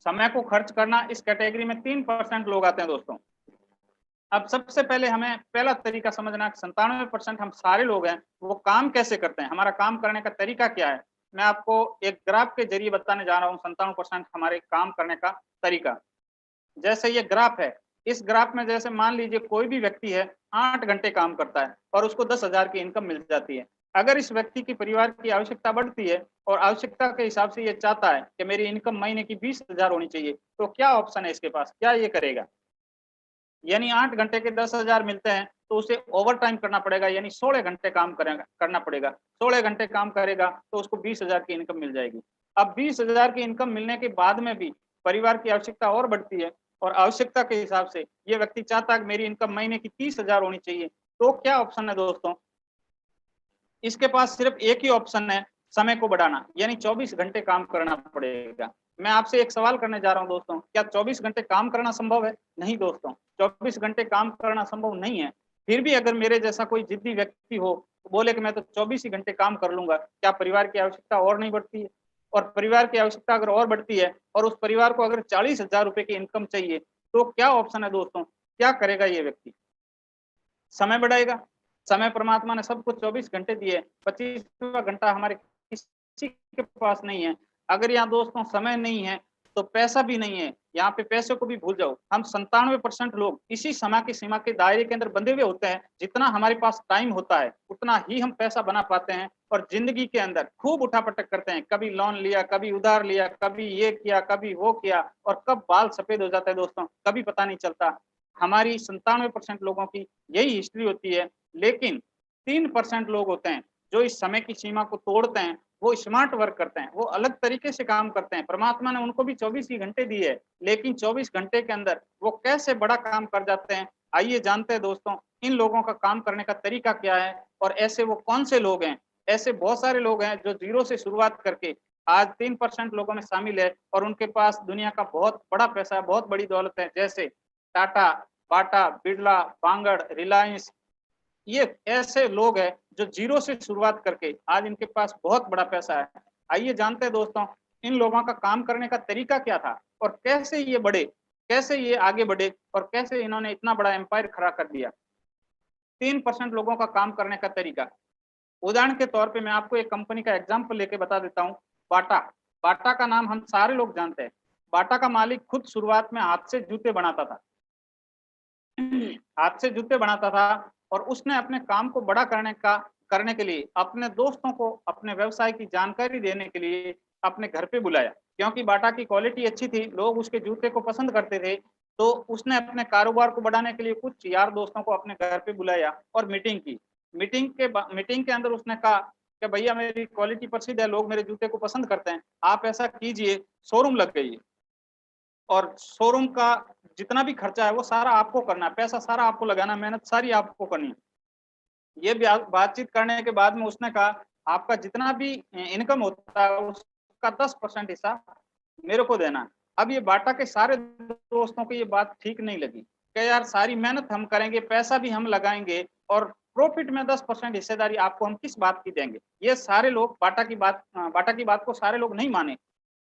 समय को खर्च करना, इस कैटेगरी में 3% लोग आते हैं दोस्तों। अब सबसे पहले हमें पहला तरीका समझना, 97% हम सारे लोग हैं वो काम कैसे करते हैं, हमारा काम करने का तरीका क्या है। मैं आपको एक ग्राफ के जरिए बताने जा रहा हूँ 97% हमारे काम करने का तरीका। जैसे ये ग्राफ है, इस ग्राफ में जैसे मान लीजिए कोई भी व्यक्ति है 8 घंटे काम करता है और उसको 10,000 की इनकम मिल जाती है। अगर इस व्यक्ति की परिवार की आवश्यकता बढ़ती है और आवश्यकता के हिसाब से ये चाहता है कि मेरी इनकम महीने की 20,000 होनी चाहिए, तो क्या ऑप्शन है इसके पास, क्या ये करेगा। यानी 8 घंटे के 10,000 मिलते हैं तो उसे ओवर टाइम करना पड़ेगा, यानी 16 घंटे काम करना पड़ेगा। 16 घंटे काम करेगा तो उसको 20,000 की इनकम मिल जाएगी। अब 20,000 की इनकम मिलने के बाद में भी परिवार की आवश्यकता और बढ़ती है और आवश्यकता के हिसाब से ये व्यक्ति चाहता है कि मेरी इनकम महीने की 30,000 होनी चाहिए, तो क्या ऑप्शन है दोस्तों। इसके पास सिर्फ एक ही ऑप्शन है, समय को बढ़ाना, यानी 24 घंटे काम करना पड़ेगा। मैं आपसे एक सवाल करने जा रहा हूं दोस्तों, क्या 24 घंटे काम करना संभव है। नहीं दोस्तों, 24 घंटे काम करना संभव नहीं है। फिर भी अगर मेरे जैसा कोई जिद्दी व्यक्ति हो तो बोले कि मैं तो 24 ही घंटे काम कर लूंगा, क्या परिवार की आवश्यकता और नहीं बढ़ती है। और परिवार की आवश्यकता अगर और बढ़ती है और उस परिवार को अगर 40,000 रुपए की इनकम चाहिए, तो क्या ऑप्शन है दोस्तों, क्या करेगा ये व्यक्ति। समय बढ़ाएगा। समय परमात्मा ने सबको 24 घंटे दिए, 25वां घंटा हमारे किसी के पास नहीं है। अगर यहाँ दोस्तों समय नहीं है तो पैसा भी नहीं है, यहाँ पे पैसे को भी भूल जाओ। हम 97% लोग इसी समय की सीमा के दायरे के अंदर बंधे हुए होते हैं। जितना हमारे पास टाइम होता है उतना ही हम पैसा बना पाते हैं और जिंदगी के अंदर खूब उठापटक करते हैं। कभी लोन लिया, कभी उधार लिया, कभी ये किया, कभी वो किया, और कब बाल सफेद हो जाता है दोस्तों कभी पता नहीं चलता। हमारी 97% लोगों की यही हिस्ट्री होती है। लेकिन 3% लोग होते हैं जो इस समय की सीमा को तोड़ते हैं, वो स्मार्ट वर्क करते हैं, वो अलग तरीके से काम करते हैं। परमात्मा ने उनको भी 24 ही घंटे दिए है, लेकिन 24 घंटे के अंदर वो कैसे बड़ा काम कर जाते हैं, आइए जानते हैं दोस्तों इन लोगों का काम करने का तरीका क्या है और ऐसे वो कौन से लोग हैं। ऐसे बहुत सारे लोग हैं जो जीरो से शुरुआत करके आज 3% लोगों में शामिल है और उनके पास दुनिया का बहुत बड़ा पैसा है, बहुत बड़ी दौलत है। जैसे टाटा, बाटा, बिरला, बांगड़, रिलायंस, ये ऐसे लोग हैं जो जीरो से शुरुआत करके आज इनके पास बहुत बड़ा पैसा है। आइए जानते हैं दोस्तों इन लोगों का काम करने का तरीका क्या था और कैसे ये बढ़े, कैसे ये आगे बढ़े और कैसे इन्होंने इतना बड़ा एम्पायर खड़ा कर दिया। 3% लोगों का काम करने का तरीका। उदाहरण के तौर पे मैं आपको एक कंपनी का एग्जांपल लेके बता देता हूँ। बाटा, बाटा का नाम हम सारे लोग जानते हैं। बाटा का मालिक खुद शुरुआत में हाथ से जूते बनाता था हाथ से जूते बनाता था और उसने अपने काम को बड़ा करने के लिए अपने दोस्तों को अपने व्यवसाय की जानकारी देने के लिए अपने घर पे बुलाया। क्योंकि बाटा की क्वालिटी अच्छी थी, लोग उसके जूते को पसंद करते थे, तो उसने अपने कारोबार को बढ़ाने के लिए कुछ यार दोस्तों को अपने घर पे बुलाया और मीटिंग की। मीटिंग के अंदर उसने कहा कि भैया मेरी क्वालिटी प्रसिद्ध है, लोग मेरे जूते को पसंद करते हैं, आप ऐसा कीजिए, शोरूम लग गई और शोरूम का जितना भी खर्चा है वो सारा आपको करना है, पैसा सारा आपको लगाना, मेहनत सारी आपको करनी है। ये बातचीत करने के बाद में उसने कहा आपका जितना भी इनकम होता है उसका 10% हिस्सा मेरे को देना है। अब ये बाटा के सारे दोस्तों को ये बात ठीक नहीं लगी कि यार सारी मेहनत हम करेंगे, पैसा भी हम लगाएंगे और प्रॉफिट में 10% हिस्सेदारी आपको हम किस बात की देंगे। ये सारे लोग बाटा की बात को सारे लोग नहीं माने।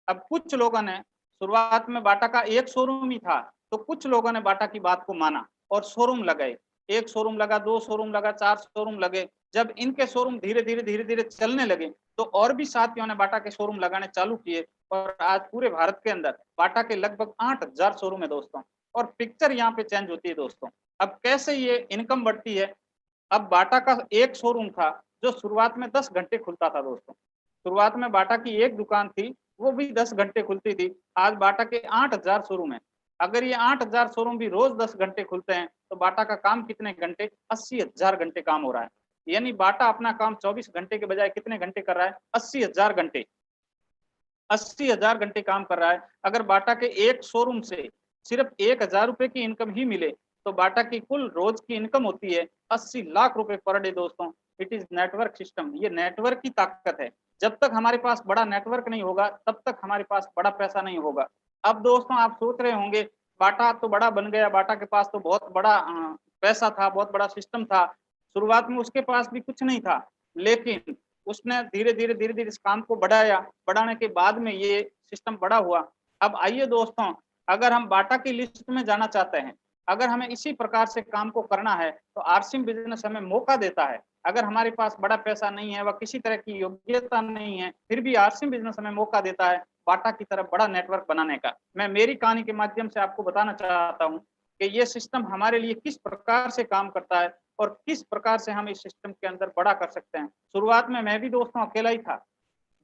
अब कुछ लोगों ने, शुरुआत में बाटा का एक शोरूम ही था, तो कुछ लोगों ने बाटा की बात को माना और शोरूम लगाए। एक शोरूम लगा, दो शोरूम लगा, चार शोरूम लगे। जब इनके शोरूम धीरे धीरे चलने लगे तो और भी साथियों ने बाटा के शोरूम लगाने चालू किए और आज पूरे भारत के अंदर बाटा के लगभग 8,000 शोरूम है दोस्तों। और पिक्चर यहाँ पे चेंज होती है दोस्तों। अब कैसे ये इनकम बढ़ती है। अब बाटा का एक शोरूम था जो शुरुआत में 10 घंटे खुलता था दोस्तों। शुरुआत में बाटा की एक दुकान थी, वो भी 10 घंटे खुलती थी। आज बाटा के 8,000 शोरूम है। अगर ये 8,000 शोरूम भी रोज 10 घंटे खुलते हैं तो बाटा का काम कितने घंटे, 80,000 घंटे काम हो रहा है। यानी बाटा अपना काम 24 घंटे के बजाय कितने घंटे कर रहा है, 80,000 घंटे, 80,000 घंटे काम कर रहा है। अगर बाटा के एक शोरूम से सिर्फ 1,000 रुपए की इनकम ही मिले तो बाटा की कुल रोज की इनकम होती है 80 लाख रुपए पर डे दोस्तों। इट इज नेटवर्क सिस्टम, ये नेटवर्क की ताकत है। जब तक हमारे पास बड़ा नेटवर्क नहीं होगा तब तक हमारे पास बड़ा पैसा नहीं होगा। अब दोस्तों आप सोच रहे होंगे बाटा तो बड़ा बन गया, बाटा के पास तो बहुत बड़ा पैसा था, बहुत बड़ा सिस्टम था। शुरुआत में उसके पास भी कुछ नहीं था, लेकिन उसने धीरे धीरे इस काम को बढ़ाया। बढ़ाने के बाद में ये सिस्टम बड़ा हुआ। अब आइए दोस्तों, अगर हम बाटा की लिस्ट में जाना चाहते हैं, अगर हमें इसी प्रकार से काम को करना है, तो आरसीएम बिजनेस हमें मौका देता है। अगर हमारे पास बड़ा पैसा नहीं है व किसी तरह की योग्यता नहीं है, फिर भी आरसीएम बिजनेस हमें मौका देता है बाटा की तरफ बड़ा नेटवर्क बनाने का। मैं मेरी कहानी के माध्यम से आपको बताना चाहता हूँ कि ये सिस्टम हमारे लिए किस प्रकार से काम करता है और किस प्रकार से हम इस सिस्टम के अंदर बड़ा कर सकते हैं। शुरुआत में मैं भी दोस्तों अकेला ही था।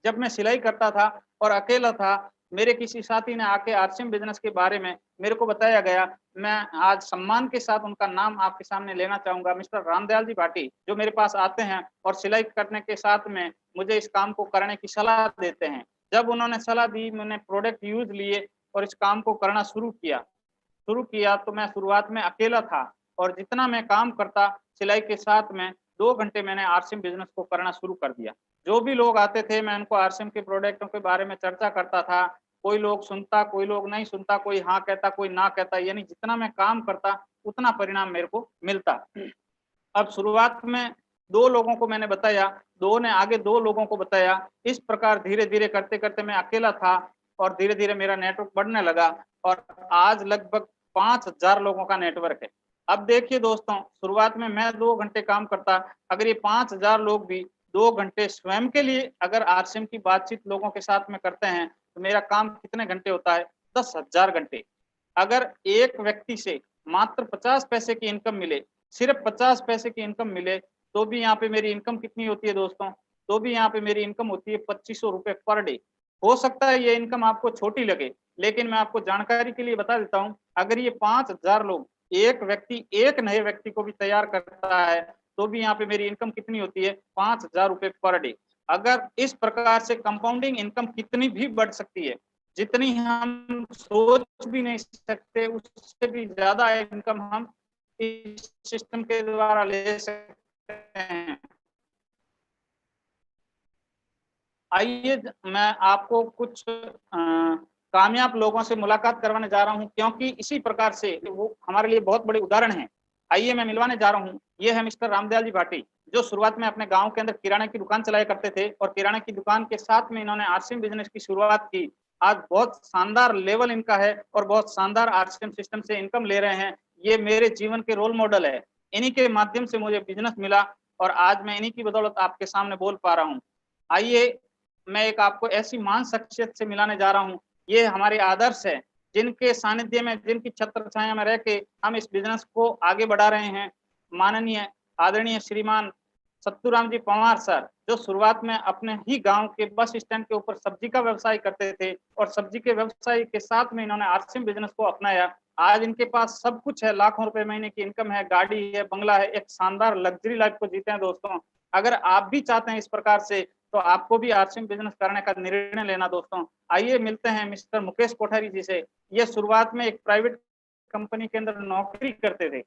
जब मैं सिलाई करता था और अकेला था, मेरे किसी साथी ने आके आरसीएम बिजनेस के बारे में मेरे को बताया गया। मैं आज सम्मान के साथ उनका नाम आपके सामने लेना चाहूंगा, मिस्टर रामदयाल जी भाटी, जो मेरे पास आते हैं और सिलाई करने के साथ में मुझे इस काम को करने की सलाह देते हैं। जब उन्होंने सलाह दी, मैंने प्रोडक्ट यूज लिए और इस काम को करना शुरू किया तो मैं शुरुआत में अकेला था और जितना मैं काम करता सिलाई के साथ में 2 घंटे मैंने आरसीएम बिजनेस को करना शुरू कर दिया। जो भी लोग आते थे मैं उनको आरसीएम के प्रोडक्टों के बारे में चर्चा करता था। कोई लोग सुनता, कोई लोग नहीं सुनता, कोई हाँ कहता, कोई ना कहता, यानी जितना मैं काम करता उतना परिणाम मेरे को मिलता। अब शुरुआत में 2 लोगों को मैंने बताया, 2 ने आगे 2 लोगों को बताया। इस प्रकार धीरे-धीरे करते-करते मैं अकेला था और धीरे-धीरे मेरा नेटवर्क बढ़ने लगा और आज लगभग 5000 लोगों का नेटवर्क है। अब देखिए दोस्तों, शुरुआत में मैं 2 घंटे काम करता, अगर ये 5000 लोग भी 2 घंटे स्वयं के लिए अगर आरसीएम की बातचीत लोगों के साथ में करते हैं, तो मेरा काम कितने घंटे होता है? 10,000 घंटे। अगर एक व्यक्ति से मात्र 50 पैसे की इनकम मिले, सिर्फ 50 पैसे की इनकम मिले, तो भी यहाँ पे मेरी इनकम कितनी होती है दोस्तों? तो भी यहाँ पे मेरी इनकम होती है 2500 रुपए पर डे। हो सकता है ये इनकम आपको छोटी लगे, लेकिन मैं आपको जानकारी के लिए बता देता हूँ, अगर ये 5000 लोग, एक व्यक्ति एक नए व्यक्ति को भी तैयार करता है, तो भी यहाँ पे मेरी इनकम कितनी होती है? 5000 रुपए पर डे। अगर इस प्रकार से कंपाउंडिंग इनकम कितनी भी बढ़ सकती है, जितनी हम सोच भी नहीं सकते, उससे भी ज्यादा इनकम हम इस सिस्टम के द्वारा ले सकते हैं। आइए मैं आपको कुछ कामयाब लोगों से मुलाकात करवाने जा रहा हूं, क्योंकि इसी प्रकार से वो हमारे लिए बहुत बड़े उदाहरण हैं। आइए मैं मिलवाने जा रहा हूं। ये है मिस्टर रामदयाल जी भाटी, जो शुरुआत में अपने गांव के अंदर किराने की दुकान चलाया करते थे और किराने की दुकान के साथ में इन्होंने आरसीएम बिजनेस की शुरुआत की। आज बहुत शानदार लेवल इनका है और बहुत शानदार आरसीएम सिस्टम से इनकम ले रहे हैं। ये मेरे जीवन के रोल मॉडल है। इन्हीं के माध्यम से मुझे बिजनेस मिला और आज मैं इन्हीं की बदौलत आपके सामने बोल पा रहा हूँ। आइए मैं एक आपको ऐसी महान शख्सियत से मिलाने जा रहा हूँ। ये हमारे आदर्श है, जिनके सानिध्य में, जिनकी छत्र छाया में रह के हम इस बिजनेस को आगे बढ़ा रहे हैं। माननीय आदरणीय श्रीमान सत्तूराम जी पंवार सर, जो शुरुआत में अपने ही गांव के बस स्टैंड के ऊपर सब्जी का व्यवसाय करते थे और सब्जी के व्यवसाय के साथ में इन्होंने आरसीएम बिजनेस को अपनाया। आज इनके पास सब कुछ है, लाखों रुपए महीने की इनकम है, गाड़ी है, बंगला है, एक शानदार लग्जरी लाइफ को जीते हैं दोस्तों। अगर आप भी चाहते हैं इस प्रकार से, तो आपको भी आरसीएम बिजनेस करने का निर्णय लेना दोस्तों। आइए मिलते हैं मिस्टर मुकेश कोठारी जी से। ये शुरुआत में एक प्राइवेट कंपनी के अंदर नौकरी करते थे।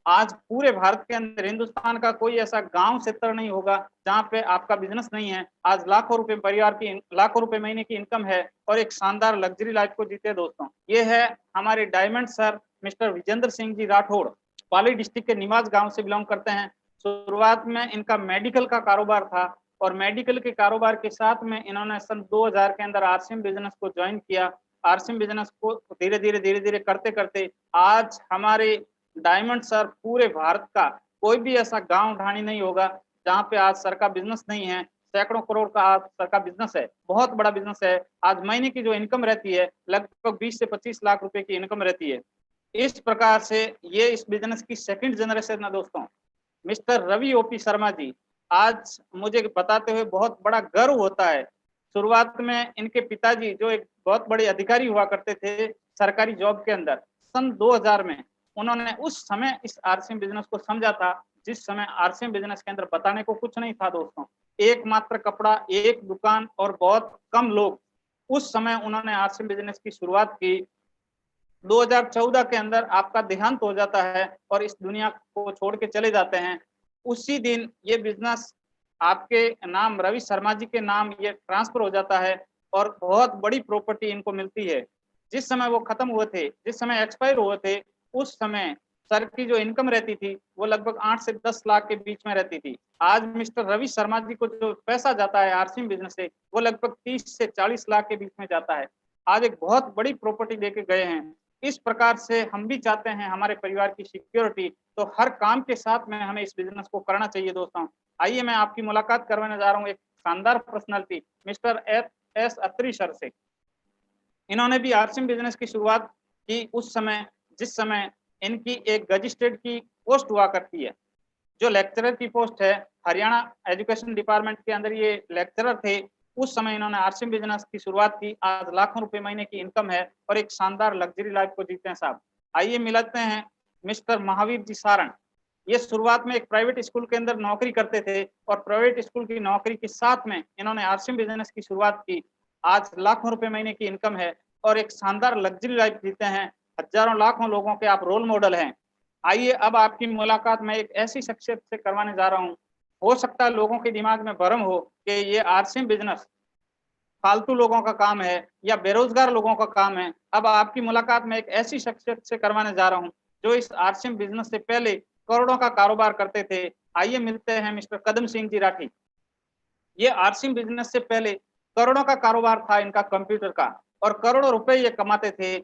आज पूरे भारत के अंदर, हिंदुस्तान का कोई ऐसा गांव क्षेत्र नहीं होगा जहां पे आपका बिजनेस नहीं है। आज लाखों रुपए परिवार की, लाखों रुपए महीने की इनकम है और एक शानदार लग्जरी लाइफ को जीते दोस्तों। ये है हमारे diamond sir mister Vijendra Singh ji Rathore, Pali district के निवास गांव से बिलोंग करते हैं। शुरुआत में इनका मेडिकल का कारोबार था और मेडिकल के कारोबार के साथ में इन्होंने सन 2000 के अंदर आरसीएम बिजनेस को ज्वाइन किया। आरसीएम बिजनेस को धीरे धीरे करते करते आज हमारे डायमंड सर पूरे भारत का कोई भी ऐसा गांव ढाणी नहीं होगा जहां पे आज सर का बिजनेस नहीं है। सैकड़ों करोड़ का आज सर का बिजनेस है, बहुत बड़ा बिजनेस है। आज महीने की जो इनकम रहती है लगभग 20 से 25 लाख रुपए की इनकम रहती है। इस प्रकार से ये इस बिजनेस की सेकंड जनरेशन है दोस्तों। मिस्टर रवि ओपी शर्मा जी, आज मुझे बताते हुए बहुत बड़ा गर्व होता है। शुरुआत में इनके पिताजी, जो एक बहुत बड़े अधिकारी हुआ करते थे सरकारी जॉब के अंदर, सन 2000 में उन्होंने उस समय इस आरसीएम बिजनेस को समझा था, जिस समय आरसीएम बिजनेस के अंदर बताने को कुछ नहीं था दोस्तों। एकमात्र कपड़ा, एक दुकान और बहुत कम लोग। उस समय उन्होंने आरसीएम बिजनेस की शुरुआत की। 2014 के अंदर आपका देहांत हो जाता है और इस दुनिया को छोड़ के चले जाते हैं। उसी दिन ये बिजनेस आपके नाम, रवि शर्मा जी के नाम, ये ट्रांसफर हो जाता है और बहुत बड़ी प्रॉपर्टी इनको मिलती है। जिस समय वो खत्म हुए थे, जिस समय एक्सपायर हुए थे, उस समय सर की जो इनकम रहती थी वो लगभग 8 से 10 लाख के बीच में रहती थी। आज मिस्टर रवि शर्मा जी को जो पैसा जाता है आरसीएम बिजनेस से, वो लगभग 30 से 40 लाख के बीच में जाता है। आज एक बहुत बड़ी प्रॉपर्टी देके गए हैं। इस प्रकार से हम भी चाहते हैं हमारे परिवार की सिक्योरिटी, तो हर काम के साथ में हमें इस बिजनेस को करना चाहिए दोस्तों। आइए मैं आपकी मुलाकात करवाने जा रहा हूँ एक शानदार पर्सनालिटी मिस्टर एस अत्री सर से। इन्होंने भी आरसीएम बिजनेस की शुरुआत की उस समय जिस समय इनकी एक गजिस्ट्रेट की पोस्ट हुआ करती है, जो लेक्चरर की पोस्ट है। हरियाणा एजुकेशन डिपार्टमेंट के अंदर ये लेक्चरर थे। उस समय इन्होंने आरसीएम बिजनेस की शुरुआत की। आज लाखों रुपए महीने की इनकम है और एक शानदार लग्जरी लाइफ को जीते हैं साहब। आइए मिलाते हैं मिस्टर महावीर जी सारण। ये शुरुआत में एक प्राइवेट स्कूल के अंदर नौकरी करते थे और प्राइवेट स्कूल की नौकरी के साथ में इन्होंने आरसीएम बिजनेस की शुरुआत की। आज लाखों रुपए महीने की इनकम है और एक शानदार लग्जरी लाइफ जीते हैं। हजारों लाखों लोगों के आप रोल मॉडल हैं। आइए अब आपकी मुलाकात मैं एक ऐसी शख्सियत से करवाने जा रहा हूँ, हो सकता है लोगों के दिमाग में भ्रम हो कि ये आरसीएम बिजनेस फालतू लोगों का काम है या बेरोजगार लोगों का काम है। अब आपकी मुलाकात में एक ऐसी शख्सियत से करवाने जा रहा हूँ जो इस आरसीएम बिजनेस से पहले करोड़ों का कारोबार करते थे। आइए मिलते हैं मिस्टर कदम सिंह जी राठी। ये आरसीएम बिजनेस से पहले करोड़ों का कारोबार था इनका कंप्यूटर का और करोड़ों रुपए ये कमाते थे।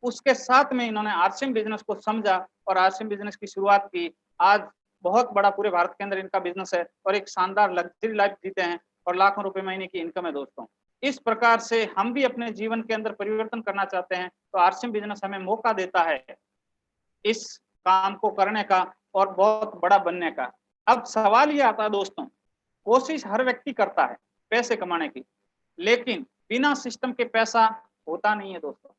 उसके साथ में इन्होंने आरसीएम बिजनेस को समझा और आरसीएम बिजनेस की शुरुआत की। आज बहुत बड़ा पूरे भारत के अंदर इनका बिजनेस है और एक शानदार लग्जरी लाइफ जीते हैं और लाखों रुपए महीने की इनकम है दोस्तों। इस प्रकार से हम भी अपने जीवन के अंदर परिवर्तन करना चाहते हैं तो आरसीएम बिजनेस हमें मौका देता है इस काम को करने का और बहुत बड़ा बनने का। अब सवाल ये आता है दोस्तों, कोशिश हर व्यक्ति करता है पैसे कमाने की, लेकिन बिना सिस्टम के पैसा होता नहीं है दोस्तों।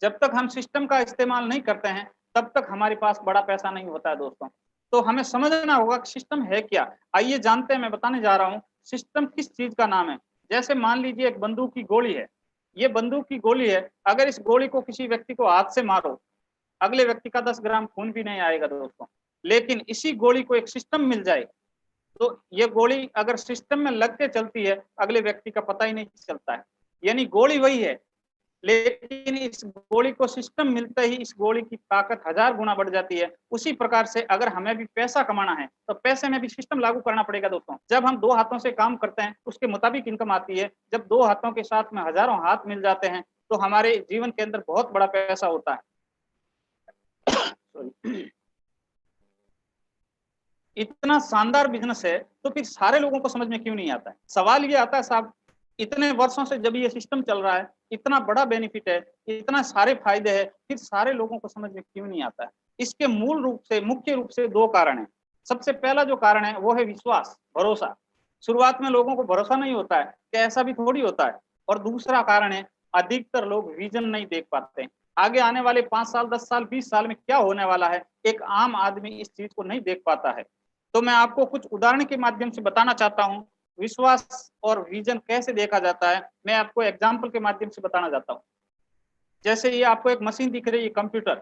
जब तक हम सिस्टम का इस्तेमाल नहीं करते हैं तब तक हमारे पास बड़ा पैसा नहीं होता है दोस्तों। तो हमें समझना होगा कि सिस्टम है क्या। आइए जानते हैं, मैं बताने जा रहा हूँ सिस्टम किस चीज का नाम है। जैसे मान लीजिए एक बंदूक की गोली है, ये बंदूक की गोली है। अगर इस गोली को किसी व्यक्ति को हाथ से मारो, अगले व्यक्ति का 10 ग्राम खून भी नहीं आएगा दोस्तों। लेकिन इसी गोली को एक सिस्टम मिल जाए तो ये गोली अगर सिस्टम में लग के चलती है, अगले व्यक्ति का पता ही नहीं चलता है। यानी गोली वही है, लेकिन इस गोली को सिस्टम मिलते ही इस गोली की ताकत 1000 गुना बढ़ जाती है। उसी प्रकार से अगर हमें भी पैसा कमाना है तो पैसे में भी सिस्टम लागू करना पड़ेगा दोस्तों। जब हम 2 हाथों से काम करते हैं उसके मुताबिक इनकम आती है। जब 2 हाथों के साथ में हजारों हाथ मिल जाते हैं तो हमारे जीवन के अंदर बहुत बड़ा पैसा होता है। इतना शानदार बिजनेस है तो फिर सारे लोगों को समझ में क्यों नहीं आता है। सवाल ये आता है साहब, इतने वर्षों से जब ये सिस्टम चल रहा है, इतना बड़ा बेनिफिट है, इतना सारे फायदे हैं, फिर सारे लोगों को समझ में क्यों नहीं आता है। इसके मुख्य रूप से 2 कारण है। सबसे पहला जो कारण है वो है विश्वास, भरोसा। शुरुआत में लोगों को भरोसा नहीं होता है कि ऐसा भी थोड़ी होता है। और दूसरा कारण है अधिकतर लोग विजन नहीं देख पाते। आगे आने वाले 5 साल, 10 साल, 20 साल में क्या होने वाला है, एक आम आदमी इस चीज को नहीं देख पाता है। तो मैं आपको कुछ उदाहरण के माध्यम से बताना चाहता हूं विश्वास और विजन कैसे देखा जाता है। मैं आपको एग्जाम्पल के माध्यम से बताना चाहता हूं। जैसे ये आपको एक मशीन दिख रही है, कंप्यूटर।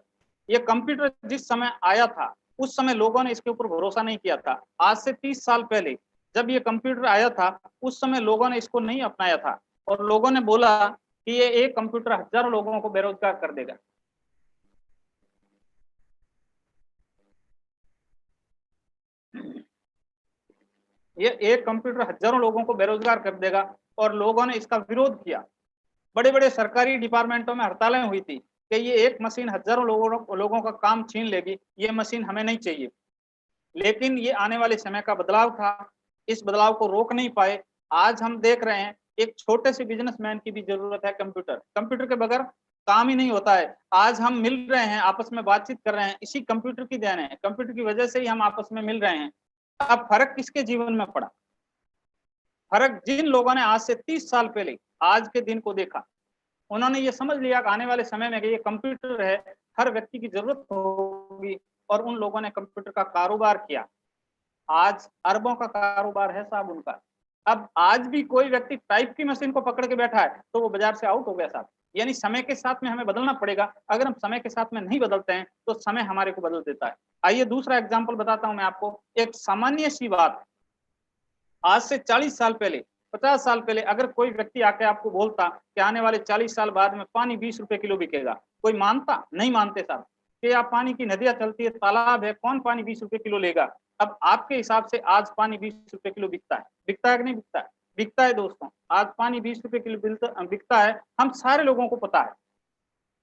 ये कंप्यूटर जिस समय आया था उस समय लोगों ने इसके ऊपर भरोसा नहीं किया था। आज से 30 साल पहले जब ये कंप्यूटर आया था उस समय लोगों ने इसको नहीं अपनाया था और लोगों ने बोला कि ये एक कंप्यूटर हजारों लोगों को बेरोजगार कर देगा। ये एक कंप्यूटर हजारों लोगों को बेरोजगार कर देगा और लोगों ने इसका विरोध किया। बड़े बड़े सरकारी डिपार्टमेंटों में हड़तालें हुई थी कि ये एक मशीन हजारों लोगों का काम छीन लेगी, ये मशीन हमें नहीं चाहिए। लेकिन ये आने वाले समय का बदलाव था, इस बदलाव को रोक नहीं पाए। आज हम देख रहे हैं एक छोटे से बिजनेसमैन की भी जरूरत है कंप्यूटर। कंप्यूटर के बगैर काम ही नहीं होता है। आज हम मिल रहे हैं, आपस में बातचीत कर रहे हैं, इसी कंप्यूटर की देन है। कंप्यूटर की वजह से ही हम आपस में मिल रहे हैं। अब फर्क किसके जीवन में पड़ा? फर्क जिन लोगों ने आज से 30 साल पहले आज के दिन को देखा, उन्होंने ये समझ लिया कि आने वाले समय में ये कंप्यूटर है, हर व्यक्ति की जरूरत होगी, और उन लोगों ने कंप्यूटर का कारोबार किया। आज अरबों का कारोबार है साहब उनका। अब आज भी कोई व्यक्ति टाइप की मशीन को पकड़ के बैठा है तो वो बाजार से आउट हो गया साहब। यानी समय के साथ में हमें बदलना पड़ेगा। अगर हम समय के साथ में नहीं बदलते हैं तो समय हमारे को बदल देता है। आइए दूसरा एग्जाम्पल बताता हूं मैं आपको। एक सामान्य सी बात, आज से 40 साल पहले, 50 साल पहले अगर कोई व्यक्ति आके आपको बोलता कि आने वाले 40 साल बाद में पानी 20 रुपए किलो बिकेगा, कोई मानता? नहीं मानते साहब। कि आप पानी की नदियां चलती है, तालाब है, कौन पानी 20 रुपए किलो लेगा? अब आपके हिसाब से आज पानी 20 रुपए किलो बिकता है कि नहीं बिकता है? बिकता है दोस्तों, आज पानी 20 रुपए किलो बिकता है, हम सारे लोगों को पता है।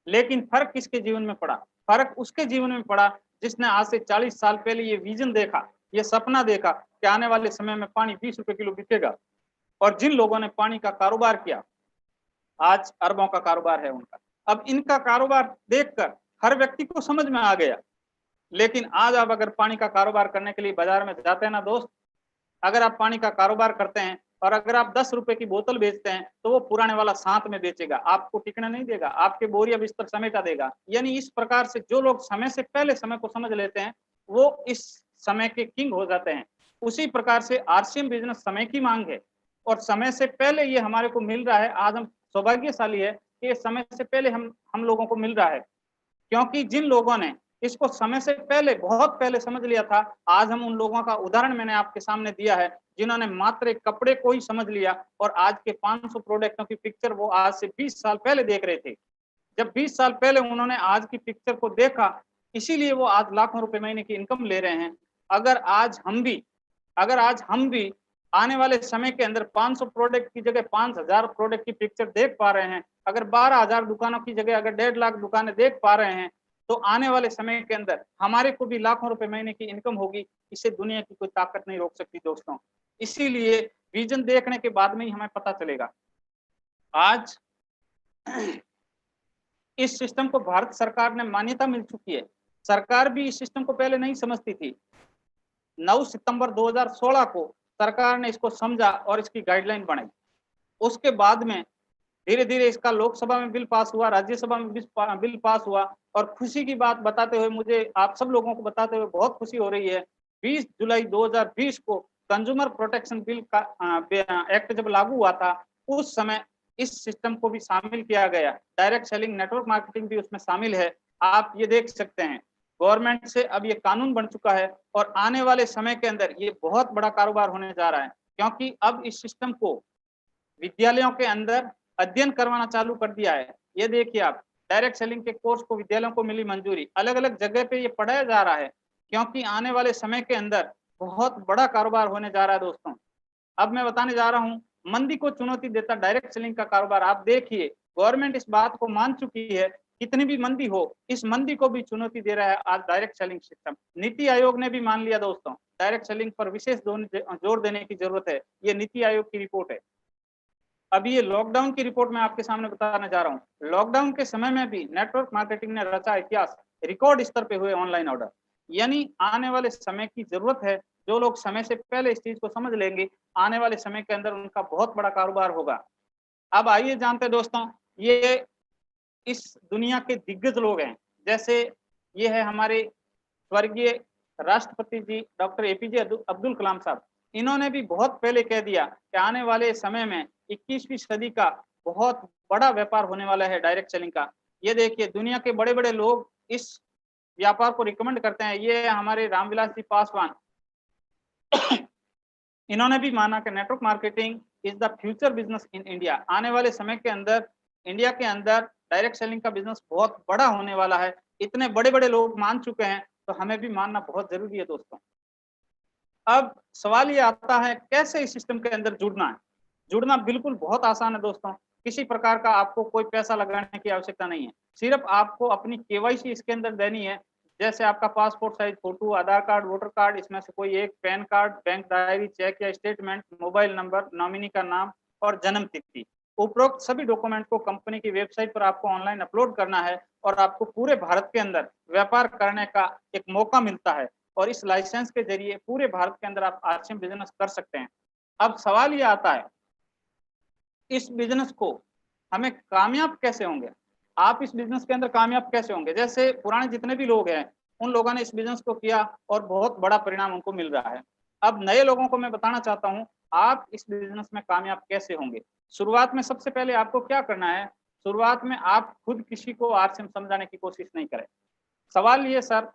लेकिन फर्क किसके जीवन में पड़ा? फर्क उसके जीवन में पड़ा जिसने आज से 40 साल पहले ये विजन देखा, ये सपना देखा कि आने वाले समय में पानी 20 रुपए किलो बिकेगा। और जिन लोगों ने पानी का कारोबार किया, आज अरबों का कारोबार है उनका। अब इनका कारोबार देखकर हर व्यक्ति को समझ में आ गया। लेकिन आज आप अगर पानी का कारोबार करने के लिए बाजार में जाते हैं ना दोस्त, अगर आप पानी का कारोबार करते हैं और अगर आप 10 रुपए की बोतल बेचते हैं तो वो पुराने वाला साथ में बेचेगा, आपको टिकने नहीं देगा, आपके बोरिया बिस्तर समेटा देगा। यानी इस प्रकार से जो लोग समय से पहले समय को समझ लेते हैं वो इस समय के किंग हो जाते हैं। उसी प्रकार से आरसीएम बिजनेस समय की मांग है और समय से पहले ये हमारे को मिल रहा है। आज हम सौभाग्यशाली है कि ये समय से पहले हम लोगों को मिल रहा है, क्योंकि जिन लोगों ने इसको समय से पहले, बहुत पहले समझ लिया था, आज हम उन लोगों का उदाहरण मैंने आपके सामने दिया है जिन्होंने मात्र एक कपड़े को ही समझ लिया और आज के 500 प्रोडक्टों की पिक्चर वो आज से 20 साल पहले देख रहे थे। जब 20 साल पहले उन्होंने आज की पिक्चर को देखा, इसीलिए वो आज लाखों रुपए महीने की इनकम ले रहे हैं। अगर आज हम भी आने वाले समय के अंदर 500 प्रोडक्ट की जगह 5000 प्रोडक्ट की पिक्चर देख पा रहे हैं, अगर 12,000 दुकानों की जगह अगर 1.5 लाख दुकानें देख पा रहे हैं, तो आने वाले समय के अंदर हमारे को भी लाखों रुपए महीने की इनकम होगी। इसे दुनिया की कोई ताकत नहीं रोक सकती दोस्तों। इसीलिए विजन देखने के बाद में ही हमें पता चलेगा। आज इस सिस्टम को भारत सरकार ने मान्यता मिल चुकी है। सरकार भी इस सिस्टम को पहले नहीं समझती थी। 9 सितंबर 2016 को सरकार ने इसको समझा और इसकी गाइडलाइन बनाई। उसके बाद में धीरे धीरे इसका लोकसभा में बिल पास हुआ, राज्यसभा में बिल पास हुआ। और खुशी की बात बताते हुए मुझे आप सब लोगों को बताते हुए बहुत खुशी हो रही है, 20 जुलाई 2020 को कंज्यूमर प्रोटेक्शन बिल का एक्ट जब लागू हुआ था, उस समय इस सिस्टम को भी शामिल किया गया। डायरेक्ट सेलिंग, नेटवर्क मार्केटिंग भी उसमें शामिल है। आप ये देख सकते हैं गवर्नमेंट से अब ये कानून बन चुका है और आने वाले समय के अंदर ये बहुत बड़ा कारोबार होने जा रहा है, क्योंकि अब इस सिस्टम को विद्यालयों के अंदर अध्ययन करवाना चालू कर दिया है। ये देखिए आप, डायरेक्ट सेलिंग के कोर्स को विद्यालयों को मिली मंजूरी, अलग अलग जगह पे ये पढ़ाया जा रहा है, क्योंकि आने वाले समय के अंदर बहुत बड़ा कारोबार होने जा रहा है दोस्तों। अब मैं बताने जा रहा हूँ, मंदी को चुनौती देता डायरेक्ट सेलिंग का कारोबार। आप देखिए गवर्नमेंट इस बात को मान चुकी है, कितनी भी मंदी हो, इस मंदी को भी चुनौती दे रहा है आज direct selling system. NITI Aayog ने भी मान लिया दोस्तों, डायरेक्ट सेलिंग पर विशेष जोर देने की जरूरत है। ये नीति आयोग की रिपोर्ट है। अभी ये लॉकडाउन की रिपोर्ट मैं आपके सामने बताने जा रहा हूँ। लॉकडाउन के समय में भी नेटवर्क मार्केटिंग ने रचा इतिहास, रिकॉर्ड स्तर पे हुए ऑनलाइन ऑर्डर। यानी आने वाले समय की जरूरत है, जो लोग समय से पहले इस चीज को समझ लेंगे, आने वाले समय के अंदर उनका बहुत बड़ा कारोबार होगा। अब आइए जानते हैं दोस्तों, ये इस दुनिया के दिग्गज लोग हैं। जैसे ये है हमारे स्वर्गीय राष्ट्रपति जी डॉक्टर एपीजे अब्दुल कलाम साहब। इन्होंने भी बहुत पहले कह दिया कि आने वाले समय में 21वीं सदी का बहुत बड़ा व्यापार होने वाला है डायरेक्ट सेलिंग का। ये देखिए दुनिया के बड़े बड़े लोग इस व्यापार को रिकमेंड करते हैं। ये हमारे रामविलास जी पासवान, इन्होंने भी माना कि network marketing is the future business in India. आने वाले समय के अंदर इंडिया के अंदर डायरेक्ट सेलिंग का बिजनेस बहुत बड़ा होने वाला है। इतने बड़े बड़े लोग मान चुके हैं तो हमें भी मानना बहुत जरूरी है दोस्तों। अब सवाल ये आता है कैसे इस सिस्टम के अंदर जुड़ना है। जुड़ना बिल्कुल बहुत आसान है दोस्तों। किसी प्रकार का आपको कोई पैसा लगाने की आवश्यकता नहीं है, सिर्फ आपको अपनी केवाईसी इसके अंदर देनी है। जैसे आपका passport size photo, Aadhaar card, voter card, इसमें से कोई एक, PAN card, bank diary, cheque या स्टेटमेंट, मोबाइल नंबर, नॉमिनी का नाम और जन्म तिथि। उपरोक्त सभी डॉक्यूमेंट को कंपनी की वेबसाइट पर आपको ऑनलाइन अपलोड करना है और आपको पूरे भारत के अंदर व्यापार करने का एक मौका मिलता है। और इस लाइसेंस के जरिए पूरे भारत के अंदर आप आरसीएम बिजनेस कर सकते हैं। अब सवाल ये आता है, इस बिजनेस को हमें कामयाब कैसे होंगे? आप इस बिजनेस के अंदर कामयाब कैसे होंगे? जैसे पुराने जितने भी लोग हैं उन लोगों ने इस बिजनेस को किया और बहुत बड़ा परिणाम उनको मिल रहा है। अब नए लोगों को मैं बताना चाहता हूं आप इस बिजनेस में कामयाब कैसे होंगे। शुरुआत में सबसे पहले आपको क्या करना है, शुरुआत में आप खुद किसी को आरसीएम समझाने की कोशिश नहीं करें। सवाल ये सर,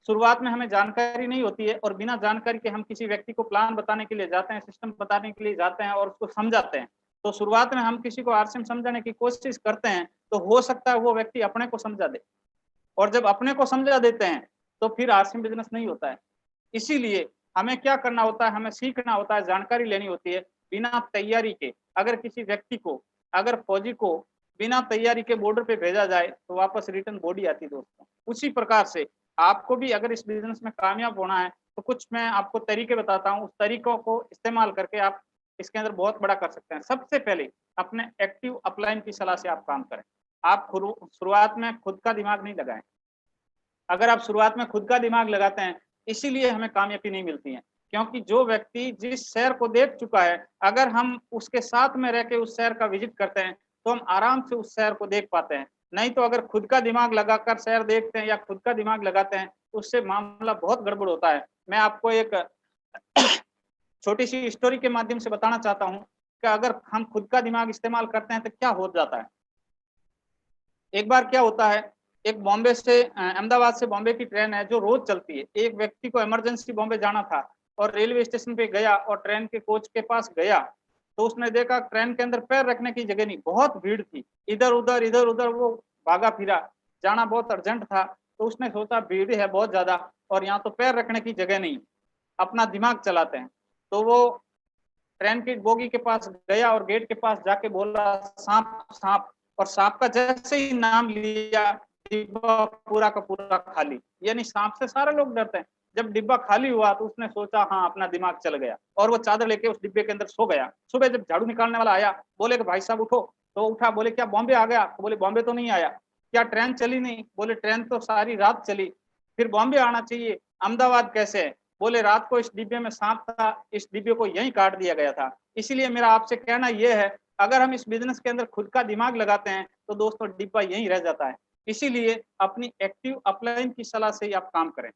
शुरुआत में हमें जानकारी नहीं होती है और बिना जानकारी के हम किसी व्यक्ति को प्लान बताने के लिए जाते हैं, सिस्टम बताने के लिए जाते हैं और उसको समझाते हैं। तो शुरुआत में हम किसी को आरसीएम समझाने की कोशिश करते हैं तो हो सकता है वो व्यक्ति अपने को समझा दे, और जब अपने को समझा देते हैं तो फिर आरसीएम बिजनेस नहीं होता है। इसीलिए हमें क्या करना होता है, हमें सीखना होता है, जानकारी लेनी होती है। बिना तैयारी के अगर किसी व्यक्ति को, अगर फौजी को बिना तैयारी के बॉर्डर पे भेजा जाए तो वापस रिटर्न बॉडी आती दोस्तों। उसी प्रकार से आपको भी अगर इस बिजनेस में कामयाब होना है तो कुछ मैं आपको तरीके बताता हूँ, उस तरीकों को इस्तेमाल करके आप इसके अंदर बहुत बड़ा कर सकते हैं। सबसे पहले अपने एक्टिव अपलाइन की सलाह से आप काम करें। आप शुरुआत में खुद का दिमाग नहीं लगाएं। अगर आप शुरुआत में खुद का दिमाग लगाते हैं, इसीलिए हमें कामयाबी नहीं मिलती है, क्योंकि जो व्यक्ति जिस शहर को देख चुका है, अगर हम उसके साथ में रह के उस शहर का विजिट करते हैं तो हम आराम से उस शहर को देख पाते हैं। नहीं तो अगर खुद का दिमाग लगाकर शहर देखते हैं या खुद का दिमाग लगाते हैं, उससे मामला बहुत गड़बड़ होता है। मैं आपको एक छोटी सी स्टोरी के माध्यम से बताना चाहता हूँ कि अगर हम खुद का दिमाग इस्तेमाल करते हैं तो क्या हो जाता है। एक बार क्या होता है, एक बॉम्बे से अहमदाबाद से बॉम्बे की ट्रेन है जो रोज चलती है। एक व्यक्ति को इमरजेंसी बॉम्बे जाना था और रेलवे स्टेशन पे गया और ट्रेन के कोच के पास गया तो उसने देखा ट्रेन के अंदर पैर रखने की जगह नहीं, बहुत भीड़ थी, इधर उधर वो भागा फिरा, जाना बहुत अर्जेंट था। तो उसने सोचा भीड़ है बहुत ज्यादा और यहाँ तो पैर रखने की जगह नहीं, अपना दिमाग चलाते हैं। तो वो ट्रेन की बोगी के पास गया और गेट के पास जाके बोला सांप सांप, और सांप का जैसे ही नाम लिया डिब्बा पूरा का पूरा खाली। यानी सांप से सारे लोग डरते हैं। जब डिब्बा खाली हुआ तो उसने सोचा हाँ अपना दिमाग चल गया और वो चादर लेके उस डिब्बे के अंदर सो गया। सुबह जब झाड़ू निकालने वाला आया, बोले कि भाई साहब उठो, तो उठा। बोले क्या बॉम्बे आ गया? तो बोले बॉम्बे तो नहीं आया। क्या ट्रेन चली नहीं? बोले ट्रेन तो सारी रात चली, फिर बॉम्बे आना चाहिए, अहमदाबाद कैसे है? बोले रात को इस डिब्बे में सांप था, इस डिब्बे को यहीं काट दिया गया था। इसीलिए मेरा आपसे कहना यह है, अगर हम इस बिजनेस के अंदर खुद का दिमाग लगाते हैं तो दोस्तों डिब्बा यहीं रह जाता है। इसीलिए अपनी एक्टिव अपलाइन की सलाह से ही आप काम करें।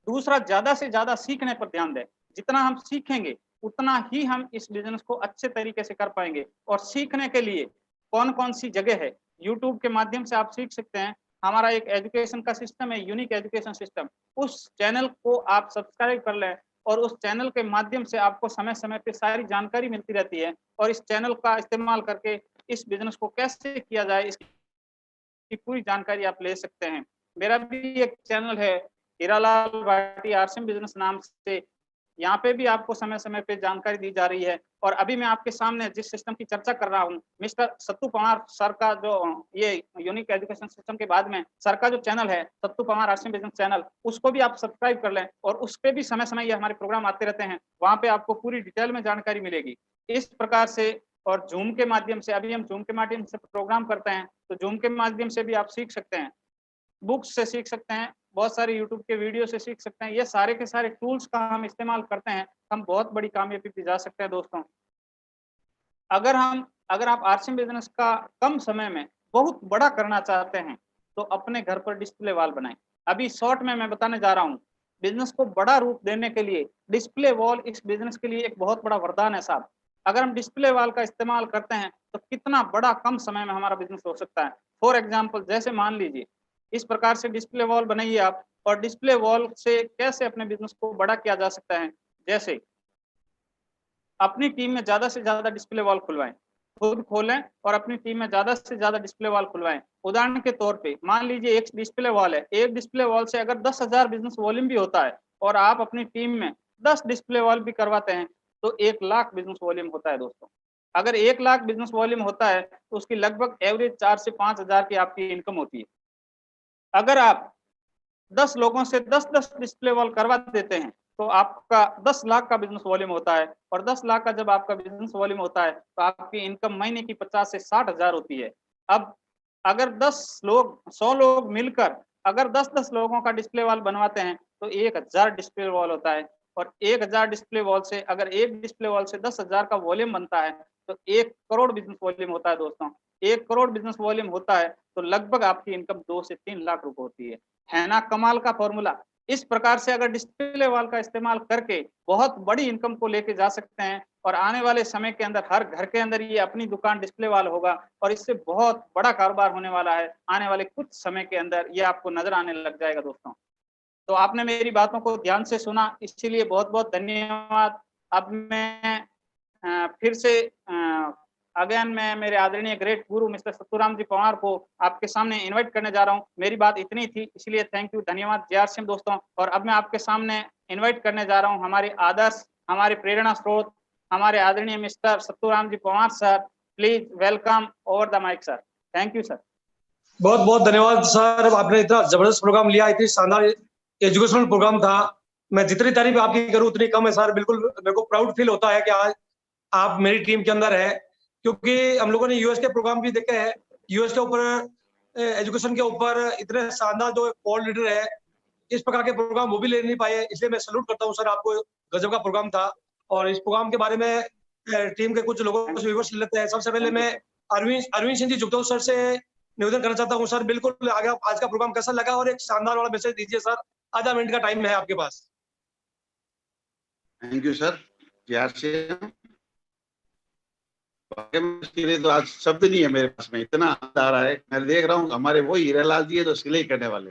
दूसरा, ज्यादा से ज्यादा सीखने पर ध्यान दें। जितना हम सीखेंगे उतना ही हम इस बिजनेस को अच्छे तरीके से कर पाएंगे। और सीखने के लिए कौन कौन सी जगह है, यूट्यूब के माध्यम से आप सीख सकते हैं। हमारा एक एजुकेशन का सिस्टम है, यूनिक एजुकेशन सिस्टम, उस चैनल को आप सब्सक्राइब कर लें और उस चैनल के माध्यम से आपको समय समय पे सारी जानकारी मिलती रहती है। और इस चैनल का इस्तेमाल करके इस बिजनेस को कैसे किया जाए इसकी पूरी जानकारी आप ले सकते हैं। मेरा भी एक चैनल है हीरालाल भाटी आरसीएम बिजनेस नाम से, यहाँ पे भी आपको समय समय पे जानकारी दी जा रही है। और अभी मैं आपके सामने जिस सिस्टम की चर्चा कर रहा हूँ, मिस्टर सत्तू पवार सर का जो ये यूनिक एजुकेशन सिस्टम के बाद में सर का जो चैनल है सत्तू पवार आरसीएम बिजनेस चैनल, उसको भी आप सब्सक्राइब कर लें और उस पर भी समय समय ये हमारे प्रोग्राम आते रहते हैं। वहाँ पे आपको पूरी डिटेल में जानकारी मिलेगी। इस प्रकार से, और जूम के माध्यम से, अभी हम जूम के माध्यम से प्रोग्राम करते हैं, तो जूम के माध्यम से भी आप सीख सकते हैं, बुक्स से सीख सकते हैं, बहुत सारे यूट्यूब के वीडियो से सीख सकते हैं। ये सारे के सारे टूल्स का हम इस्तेमाल करते हैं, हम बहुत बड़ी कामयाबी पे जा सकते हैं दोस्तों। अगर आप आरसीएम बिजनेस का कम समय में बहुत बड़ा करना चाहते हैं तो अपने घर पर डिस्प्ले वॉल बनाएं। अभी शॉर्ट में मैं बताने जा रहा हूँ, बिजनेस को बड़ा रूप देने के लिए डिस्प्ले वॉल इस बिजनेस के लिए एक बहुत बड़ा वरदान है साहब। अगर हम डिस्प्ले वॉल का इस्तेमाल करते हैं तो कितना बड़ा कम समय में हमारा बिजनेस हो सकता है। फॉर एग्जाम्पल, जैसे मान लीजिए इस प्रकार से डिस्प्ले वॉल बनाइए आप, और डिस्प्ले वॉल से कैसे अपने बिजनेस को बड़ा किया जा सकता है। जैसे अपनी टीम में ज्यादा से ज्यादा डिस्प्ले वॉल खुलवाएं, खुद खोलें और अपनी टीम में ज्यादा से ज्यादा डिस्प्ले वॉल खुलवाएं। उदाहरण के तौर पे मान लीजिए एक डिस्प्ले वॉल है, एक डिस्प्ले वॉल से अगर 10,000 बिजनेस वॉल्यूम भी होता है और आप अपनी टीम में 10 डिस्प्ले वॉल भी करवाते हैं तो 1 लाख बिजनेस वॉल्यूम होता है दोस्तों। अगर 1 लाख बिजनेस वॉल्यूम होता है तो उसकी लगभग एवरेज 4 से 5,000 की आपकी इनकम होती है। अगर आप 10 लोगों से 10-10 डिस्प्ले वॉल करवा देते हैं तो आपका 10 लाख का बिजनेस वॉल्यूम होता है। और 10 लाख का जब आपका बिजनेस वॉल्यूम होता है तो आपकी इनकम महीने की 50 से 60,000 होती है। अब अगर 100 लोग मिलकर अगर 10-10 लोगों का डिस्प्ले वॉल बनवाते हैं तो 1,000 डिस्प्ले वॉल होता है। और 1,000 डिस्प्ले वॉल से अगर एक डिस्प्ले वॉल से 10,000 का वॉल्यूम बनता है तो 1 करोड़ बिजनेस वॉल्यूम होता है दोस्तों। 1 करोड़ बिजनेस वॉल्यूम होता है तो लगभग आपकी इनकम 2 से 3 लाख रुपए होती है ना कमाल का फॉर्मूला। इस प्रकार से अगर डिस्प्ले वॉल का इस्तेमाल करके बहुत बड़ी इनकम को लेके जा सकते हैं। और आने वाले समय के अंदर हर घर के अंदर ये अपनी दुकान डिस्प्ले वॉल होगा और इससे बहुत बड़ा कारोबार होने वाला है। आने वाले कुछ समय के अंदर ये आपको नजर आने लग जाएगा दोस्तों। तो आपने मेरी बातों को ध्यान से सुना, इसीलिए बहुत बहुत धन्यवाद। अब मैं फिर से अगेन मैं मेरे आदरणीय ग्रेट गुरु मिस्टर सत्तूराम जी पवार को आपके सामने इनवाइट करने जा रहा हूं। मेरी बात इतनी थी, इसलिए थैंक यू, धन्यवाद, जय आर सिंह दोस्तों। और अब मैं आपके सामने इनवाइट करने जा रहा हूं हमारे आदर्श, हमारे प्रेरणा स्रोत हमारे आदरणीय mister Satturam ji Pawar sir, please welcome over the mic sir. Thank you sir. बहुत बहुत धन्यवाद सर, आपने इतना जबरदस्त प्रोग्राम लिया, इतनी शानदार एजुकेशनल प्रोग्राम था। मैं जितनी तारीफ आपकी करूं उतनी कम है सर। बिल्कुल मेरे को प्राउड फील होता है कि आज आप मेरी टीम के अंदर है, क्योंकि हम लोगों ने यूएस के प्रोग्राम भी देखे हैं। यूएस के ऊपर एजुकेशन के ऊपर इतने शानदार जो वर्ल्ड लीडर है, इस प्रकार के प्रोग्राम वो भी ले नहीं पाए, इसलिए मैं सैल्यूट करता हूँ सर आपको। गजब का प्रोग्राम था। और इस प्रोग्राम के बारे में टीम के कुछ लोगों से विवश लेते हैं। सबसे पहले मैं अरविंद सिंह जी जुगतौ सर से निवेदन करना चाहता हूँ सर, बिल्कुल आगे आज का प्रोग्राम कैसा लगा और एक शानदार वाला मैसेज दीजिए सर। आधा मिनट का टाइम है आपके पास। Thank you sir. लिए तो आज शब्द नहीं है मेरे पास में, इतना आनंद आ रहा है। मैं देख रहा हूँ हमारे वो हीरालाल जी है जो सिलाई करने वाले।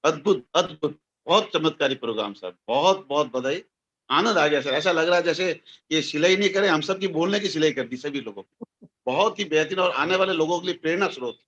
अद्भुत अद्भुत, बहुत चमत्कारी प्रोग्राम सर, बहुत बहुत बधाई। आनंद आ गया सर, ऐसा लग रहा है जैसे ये सिलाई नहीं करे, हम सबकी बोलने की सिलाई कर दी सभी लोगों को। बहुत ही बेहतरीन और आने वाले लोगों के लिए प्रेरणा स्रोत।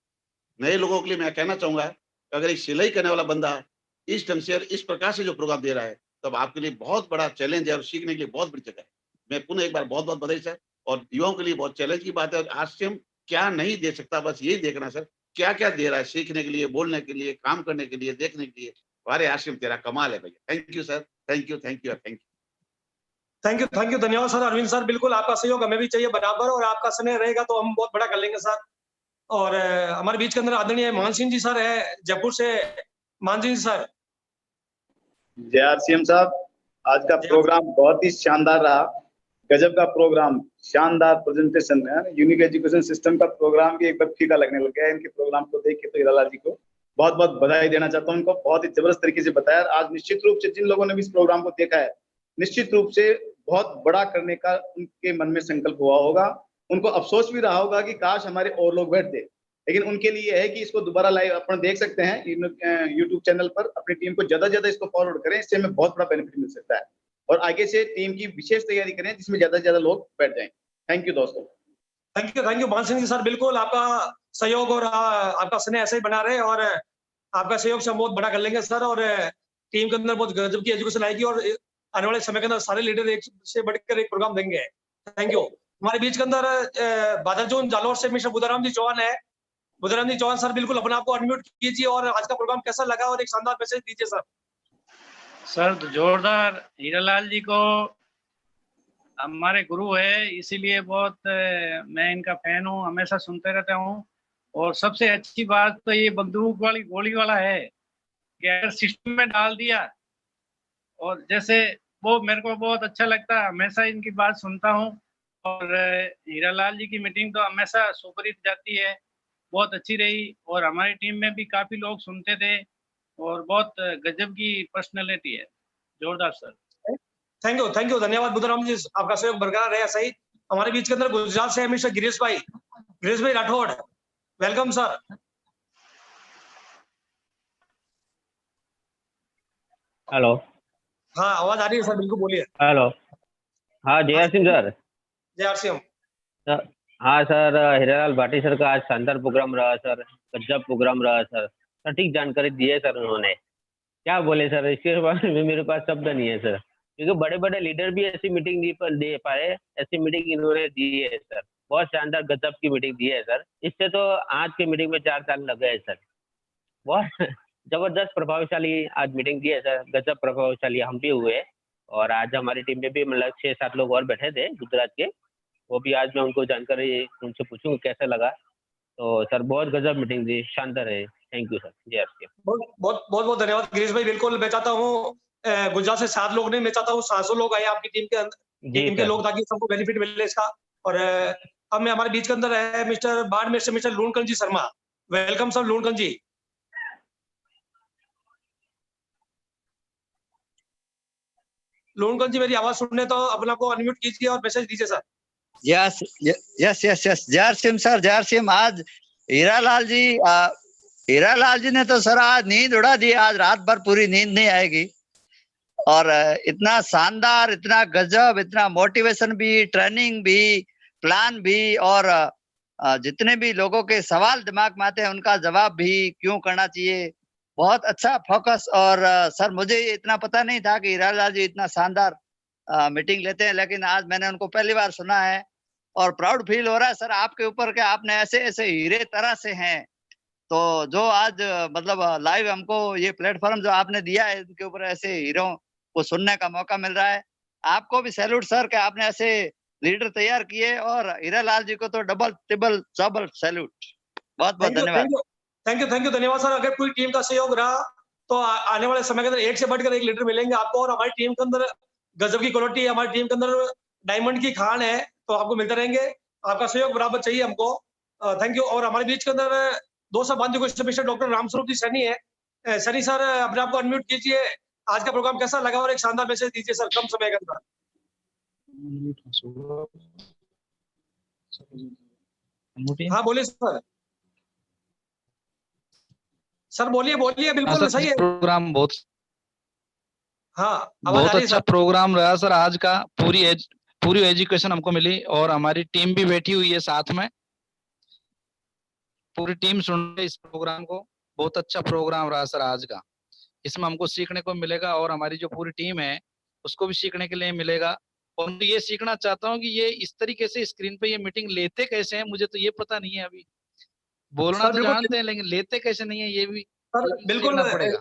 नए लोगों के लिए मैं कहना चाहूंगा, अगर एक सिलाई करने वाला बंदा इस ढंग से इस प्रकार से जो प्रोग्राम दे रहा है, तब आपके लिए बहुत बड़ा चैलेंज है और सीखने के लिए बहुत बड़ी जगह है। मैं पुनः एक बार बहुत बहुत बधाई सर। और युवाओं के लिए बहुत चैलेंज की बात है, आज से हम क्या नहीं दे सकता, बस यही देखना सर क्या क्या दे रहा है सीखने के लिए, बोलने के लिए, काम करने के लिए, देखने के लिए। हमारे आश्रम तेरा कमाल है भैया। Thank you sir, thank you thank you thank you. Thank you, धन्यवाद सर। अरविंद सर, बिल्कुल आपका सहयोग हमें भी चाहिए बराबर, और आपका स्नेह रहेगा तो हम बहुत बड़ा कर लेंगे सर। और हमारे बीच के अंदर आदरणीय मान सिंह जी सर है जयपुर से। मान सिंह जी सर। जय आरसीएम साहब, आज का प्रोग्राम बहुत ही शानदार रहा। गजब का प्रोग्राम, शानदार प्रेजेंटेशन है। यूनिक एजुकेशन सिस्टम का प्रोग्राम भी एक बार फीका लगने लग गया है इनके प्रोग्राम को देख के। तो हीरालाल जी को बहुत बहुत बधाई देना चाहता हूँ। उनको बहुत ही जबरदस्त तरीके से बताया। आज निश्चित रूप से जिन लोगों ने भी इस प्रोग्राम को देखा है, निश्चित रूप से बहुत बड़ा करने का उनके मन में संकल्प हुआ होगा। उनको अफसोस भी रहा होगा कि काश हमारे और लोग बैठते, लेकिन उनके लिए है कि इसको दोबारा लाइव अपन देख सकते हैं यूट्यूब चैनल पर। अपनी टीम को ज्यादा ज्यादा इसको फॉरवर्ड करें, इससे हमें बहुत बड़ा बेनिफिट मिल सकता है। और आगे से टीम की विशेष तैयारी करें जिसमें ज्यादा से ज्यादा लोग बैठ जाएं। थैंक यू दोस्तों। थैंक यू मान सिंह जी सर। बिल्कुल आपका सहयोग और आपका स्नेह ऐसे ही बना रहे, और आपका सहयोग से हम बहुत बड़ा कर लेंगे सर। और टीम के अंदर बहुत गजब की एजुकेशन आएगी, और आने वाले समय के अंदर सारे लीडर एक से बढ़कर एक प्रोग्राम देंगे। Thank you. हमारे बीच के अंदर बादलजोन जालौर से मिस्टर बुधाराम जी चौहान है। बुधाराम जी चौहान सर, बिल्कुल अपने आप को अनम्यूट कीजिए और आज का प्रोग्राम कैसा लगा और एक शानदार मैसेज दीजिए सर। सर तो जोरदार। हीरालाल जी को हमारे गुरु है, इसीलिए बहुत मैं इनका फैन हूँ, हमेशा सुनते रहता हूँ। और सबसे अच्छी बात तो ये बंदूक वाली गोली वाला है कि अगर सिस्टम में डाल दिया, और जैसे वो मेरे को बहुत अच्छा लगता है, हमेशा इनकी बात सुनता हूँ। और हीरालाल जी की मीटिंग तो हमेशा सुपरहिट जाती है, बहुत अच्छी रही। और हमारी टीम में भी काफी लोग सुनते थे, और बहुत गजब की पर्सनैलिटी है। जोरदार सर। थैंक यू, धन्यवाद बुधाराम जी, आपका सहयोग बरकरार रहे सही। हमारे बीच के अंदर गुजरात से मिस्टर गिरीश भाई राठौड़, वेलकम सर। हेलो। हाँ, आवाज आ रही है सर, बिल्कुल बोलिए। हेलो। हाँ, जय सिंह सर। जय आरसीएम। हाँ सर, हीरालाल भाटी सर का आज शानदार प्रोग्राम रहा सर, गजब प्रोग्राम रहा सर। सटीक जानकारी दी है सर उन्होंने, क्या बोले सर, इसके बारे में मेरे पास शब्द नहीं है सर, क्योंकि बड़े बड़े लीडर भी ऐसी मीटिंग नहीं दे पाए, ऐसी मीटिंग इन्होंने दी है सर। बहुत शानदार गजब की मीटिंग दी है सर। इससे तो आज की मीटिंग में 4 साल लग गए सर। बहुत जबरदस्त प्रभावशाली आज मीटिंग दी है सर, गजब प्रभावशाली हम भी हुए। और आज हमारी टीम में भी मतलब 6-7 लोग और बैठे थे गुजरात के, वो भी आज मैं उनको जानकारी उनसे पूछूंगा कैसा लगा। तो सर बहुत गजब मीटिंग थी, शानदार है। Thank you sir. जय आपके। बहुत धन्यवाद गिरीश भाई। बिल्कुल मैं चाहता हूँ गुजरात से 7 लोग नहीं, मैं चाहता हूँ 700 लोग आए आपकी टीम के अंदर, टीम के लोग, ताकि सबको बेनिफिट मिले इसका। और अब मैं हमारे बीच के अंदर है मिस्टर बाढ़ से मिस्टर लूणकंठ जी शर्मा, वेलकम सर लूणकंठ जी। लूणकंठ जी मेरी आवाज सुनने तो अपने को अनम्यूट कीजिए और मैसेज दीजिए सर। यस जय सिंह सर, जय सिंह। आज हीरालाल जी ने तो सर आज नींद उड़ा दी, आज रात भर पूरी नींद नहीं आएगी। और इतना शानदार, इतना गजब, इतना मोटिवेशन भी, ट्रेनिंग भी, प्लान भी, और जितने भी लोगों के सवाल दिमाग में आते हैं उनका जवाब भी क्यों करना चाहिए, बहुत अच्छा फोकस। और सर मुझे इतना पता नहीं था कि हीरालाल जी इतना शानदार मीटिंग लेते हैं, लेकिन आज मैंने उनको पहली बार सुना है और प्राउड फील हो रहा है सर आपके ऊपर के आपने ऐसे ऐसे हीरे तरह से हैं। तो जो आज मतलब लाइव हमको ये प्लेटफॉर्म जो आपने दिया है इनके ऊपर ऐसे हीरो को सुनने का मौका मिल रहा है। आपको भी सैल्यूट सर कि आपने ऐसे लीडर तैयार किए और हीरालाल जी को तो डबल ट्रिपल डबल सैल्यूट। बहुत बहुत धन्यवाद। थैंक यू धन्यवाद सर। अगर पूरी टीम का सहयोग रहा तो आने वाले समय के अंदर एक से बढ़कर एक लीडर मिलेंगे आपको, और हमारी टीम के अंदर गजब की क्वालिटी है, हमारी टीम के अंदर डायमंड की खान है, तो आपको मिलते रहेंगे। आपका सहयोग बराबर चाहिए हमको। Thank you. और हमारे बीच के अंदर दो सब बांधियों को मिस्टर डॉक्टर रामस्वरूप जी सैनी है। सैनी सर अपने आप को अनम्यूट कीजिए। आज का प्रोग्राम कैसा लगा और एक शानदार मैसेज दीजिए सर कम समय के अंदर। हाँ बोलिए सर। सर बोलिए बिल्कुल सही है। प्रोग्राम बहुत बहुत अच्छा प्रोग्राम रहा सर आज का। पूरी एजुकेशन हमको मिली और हमारी टीम भी बैठी हुई है साथ में, पूरी टीम सुन रही इस प्रोग्राम को। बहुत अच्छा प्रोग्राम रहा सर आज का। इसमें हमको सीखने को मिलेगा और हमारी जो पूरी टीम है उसको भी सीखने के लिए मिलेगा। और मैं ये सीखना चाहता हूँ कि ये इस तरीके से स्क्रीन पे ये मीटिंग लेते कैसे हैं, मुझे तो ये पता नहीं है। अभी बोलना तो जानते हैं लेकिन लेते कैसे नहीं है ये भी बिल्कुल पड़ेगा।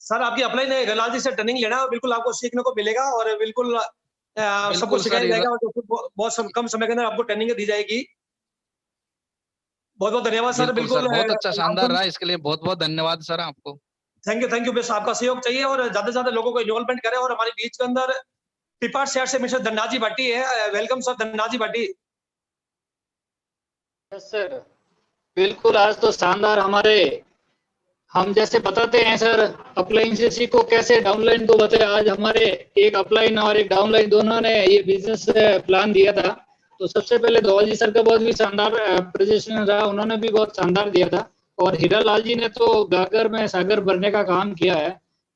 सर आपकी अपलाइन है हीरालाल जी से ट्रेनिंग लेना, बिल्कुल आपको सीखने को मिलेगा और बिल्कुल सबको सिखाया जाएगा और बहुत कम समय के अंदर आपको ट्रेनिंग दी जाएगी। बहुत बहुत धन्यवाद सर। बिल्कुल बहुत अच्छा शानदार रहा, इसके लिए बहुत बहुत धन्यवाद सर आपको। Thank you. बस आपका सहयोग चाहिए और ज्यादा से ज्यादा लोगों को इन्वॉल्वमेंट करें। और हमारे बीच के अंदर पिपाट शहर से मिस्टर धन्नाजी भाटी है। Welcome sir Dhannaji Bhati. Yes sir, बिल्कुल। आज तो शानदार हमारे हम जैसे बताते हैं सर अपलाइन से सीखो कैसे डाउनलाइन को बताया। आज हमारे एक अपलाइन और एक डाउनलाइन दोनों ने ये बिजनेस प्लान दिया था। तो सबसे पहले धवल जी सर का बहुत भी शानदार प्रेजेंटेशन रहा, उन्होंने भी बहुत शानदार दिया था। और हीरालाल जी ने तो गागर में सागर भरने का काम किया है,